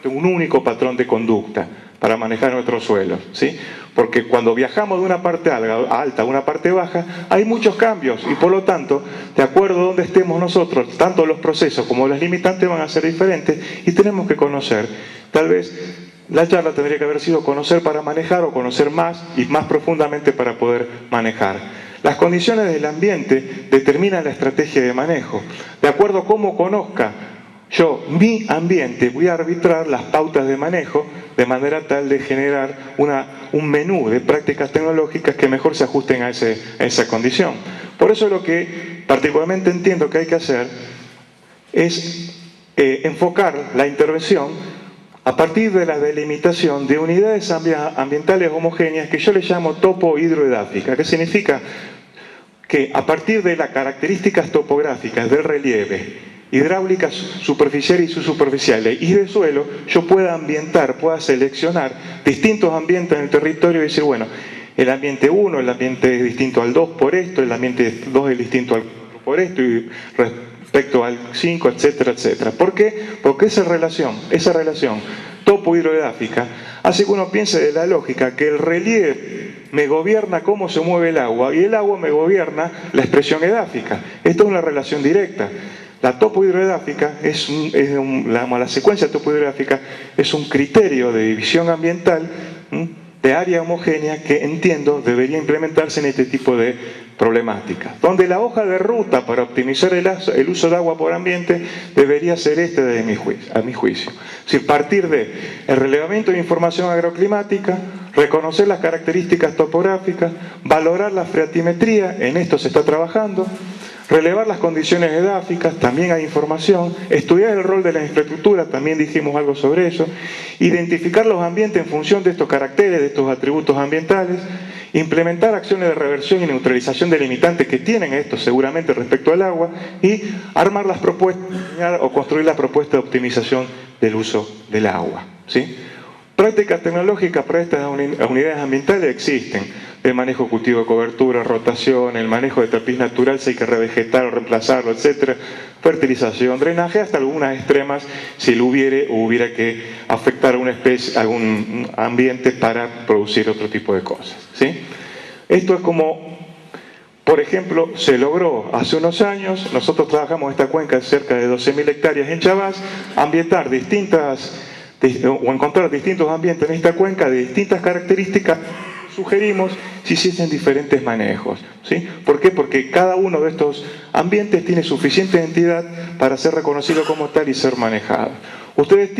un único patrón de conducta para manejar nuestros suelos, ¿sí? Porque cuando viajamos de una parte alta a una parte baja, hay muchos cambios y por lo tanto, de acuerdo a donde estemos nosotros, tanto los procesos como las limitantes van a ser diferentes y tenemos que conocer. Tal vez la charla tendría que haber sido conocer para manejar o conocer más y más profundamente para poder manejar. Las condiciones del ambiente determinan la estrategia de manejo. De acuerdo a cómo conozca yo mi ambiente, voy a arbitrar las pautas de manejo de manera tal de generar un menú de prácticas tecnológicas que mejor se ajusten a esa condición. Por eso lo que particularmente entiendo que hay que hacer es enfocar la intervención a partir de la delimitación de unidades ambientales homogéneas que yo le llamo topo-hidroedáfica, que significa que a partir de las características topográficas del relieve, hidráulicas superficiales y subsuperficiales y de suelo, yo pueda ambientar, pueda seleccionar distintos ambientes en el territorio y decir, bueno, el ambiente 1, el ambiente es distinto al 2 por esto, el ambiente 2 es distinto al 4 por esto y respecto al 5, etcétera, etcétera. ¿Por qué? Porque esa relación topo-hidroedáfica hace que uno piense de la lógica que el relieve me gobierna cómo se mueve el agua y el agua me gobierna la expresión edáfica. Esto es una relación directa. La topo-hidroedáfica la secuencia topo-hidroedáfica es un criterio de división ambiental de área homogénea que entiendo debería implementarse en este tipo de problemáticas. Donde la hoja de ruta para optimizar el uso de agua por ambiente debería ser a mi juicio. Es decir, partir de el relevamiento de información agroclimática, reconocer las características topográficas, valorar la freatimetría, en esto se está trabajando, relevar las condiciones edáficas, también hay información, estudiar el rol de la infraestructura, también dijimos algo sobre eso, identificar los ambientes en función de estos caracteres, de estos atributos ambientales, implementar acciones de reversión y neutralización de limitantes que tienen estos seguramente respecto al agua, y armar las propuestas o construir la propuesta de optimización del uso del agua, ¿sí? Prácticas tecnológicas para estas unidades ambientales existen: el manejo cultivo de cobertura, rotación, el manejo de tapiz natural si hay que revegetar o reemplazarlo, etcétera, fertilización, drenaje, hasta algunas extremas si lo hubiera que afectar a una especie, a algún ambiente para producir otro tipo de cosas, ¿sí? Esto es como, por ejemplo, se logró hace unos años, nosotros trabajamos esta cuenca de cerca de 12.000 hectáreas en Chavás, ambientar o encontrar distintos ambientes en esta cuenca de distintas características. Sugerimos si hiciesen diferentes manejos, ¿sí? ¿Por qué? Porque cada uno de estos ambientes tiene suficiente entidad para ser reconocido como tal y ser manejado. Ustedes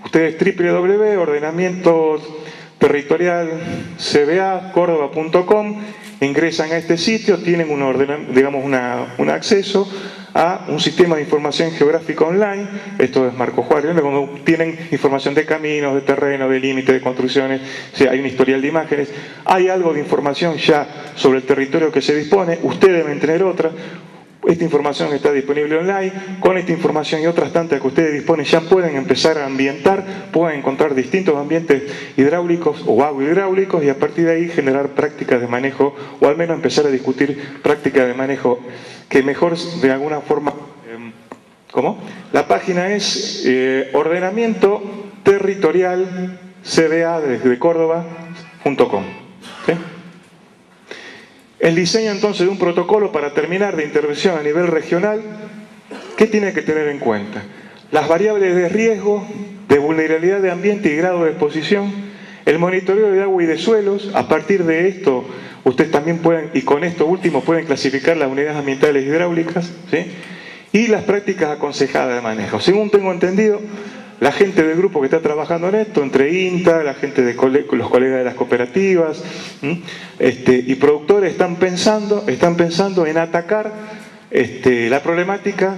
www.ordenamientoterritorialcba.com, ingresan a este sitio, tienen un acceso a un sistema de información geográfica online. Esto es Marco Juárez, donde tienen información de caminos, de terreno, de límites, de construcciones, o sea, hay un historial de imágenes, hay algo de información ya sobre el territorio que se dispone, ustedes deben tener otra. Esta información está disponible online. Con esta información y otras tantas que ustedes disponen ya pueden empezar a ambientar, pueden encontrar distintos ambientes hidráulicos o agrohidráulicos y a partir de ahí generar prácticas de manejo, o al menos empezar a discutir prácticas de manejo que mejor de alguna forma... ¿Cómo? La página es ordenamiento territorial cba de Córdoba.com, ¿sí? El diseño entonces de un protocolo para terminar de intervención a nivel regional, ¿qué tiene que tener en cuenta? Las variables de riesgo, de vulnerabilidad de ambiente y grado de exposición, el monitoreo de agua y de suelos. A partir de esto, ustedes también pueden, y con esto último, pueden clasificar las unidades ambientales hidráulicas, ¿sí? Y las prácticas aconsejadas de manejo. Según tengo entendido, la gente del grupo que está trabajando en esto, entre INTA, la gente de los colegas de las cooperativas y productores, están pensando en atacar la problemática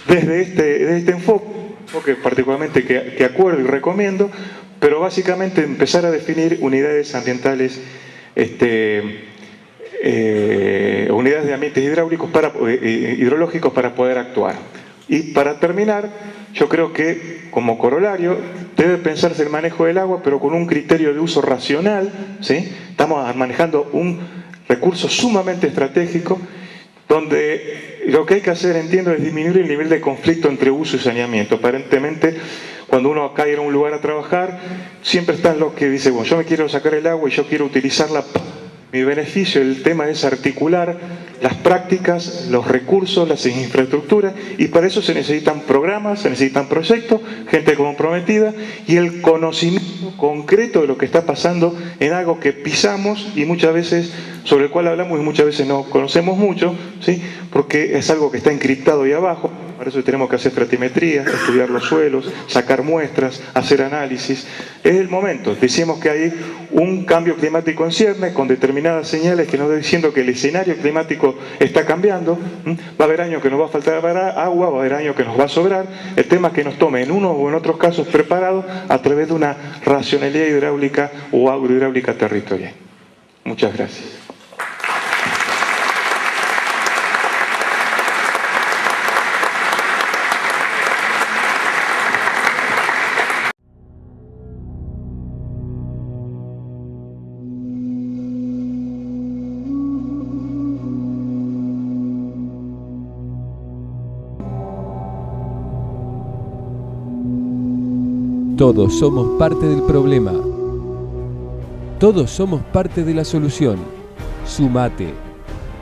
desde este enfoque particularmente que acuerdo y recomiendo, pero básicamente empezar a definir unidades ambientales, unidades de ambientes hidrológicos para poder actuar. Y para terminar, yo creo que como corolario debe pensarse el manejo del agua, pero con un criterio de uso racional, ¿sí? Estamos manejando un recurso sumamente estratégico, donde lo que hay que hacer, entiendo, es disminuir el nivel de conflicto entre uso y saneamiento. Aparentemente, cuando uno cae en un lugar a trabajar, siempre están los que dicen, bueno, yo me quiero sacar el agua y yo quiero utilizarla. Mi beneficio, el tema es articular las prácticas, los recursos, las infraestructuras, y para eso se necesitan programas, se necesitan proyectos, gente comprometida y el conocimiento concreto de lo que está pasando en algo que pisamos y muchas veces, sobre el cual hablamos y muchas veces no conocemos mucho, ¿sí? Porque es algo que está encriptado ahí abajo. Para eso tenemos que hacer estratimetría, estudiar los suelos, sacar muestras, hacer análisis. Es el momento. Decimos que hay un cambio climático en ciernes con determinadas señales que nos están diciendo que el escenario climático está cambiando. Va a haber años que nos va a faltar agua, va a haber años que nos va a sobrar. El tema es que nos tome en unos o en otros casos preparados a través de una racionalidad hidráulica o agrohidráulica territorial. Muchas gracias. Todos somos parte del problema. Todos somos parte de la solución. Sumate.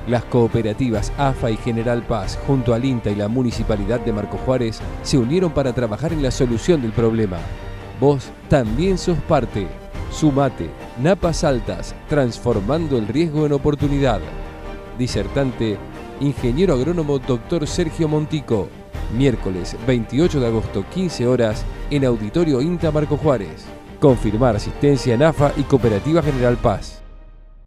Las cooperativas AFA y General Paz, junto al INTA y la Municipalidad de Marco Juárez, se unieron para trabajar en la solución del problema. Vos también sos parte. Sumate. Napas Altas, transformando el riesgo en oportunidad. Disertante, ingeniero agrónomo Dr. Sergio Montico. Miércoles 28 de agosto, 15 horas, en Auditorio INTA Marco Juárez. Confirmar asistencia en AFA y Cooperativa General Paz.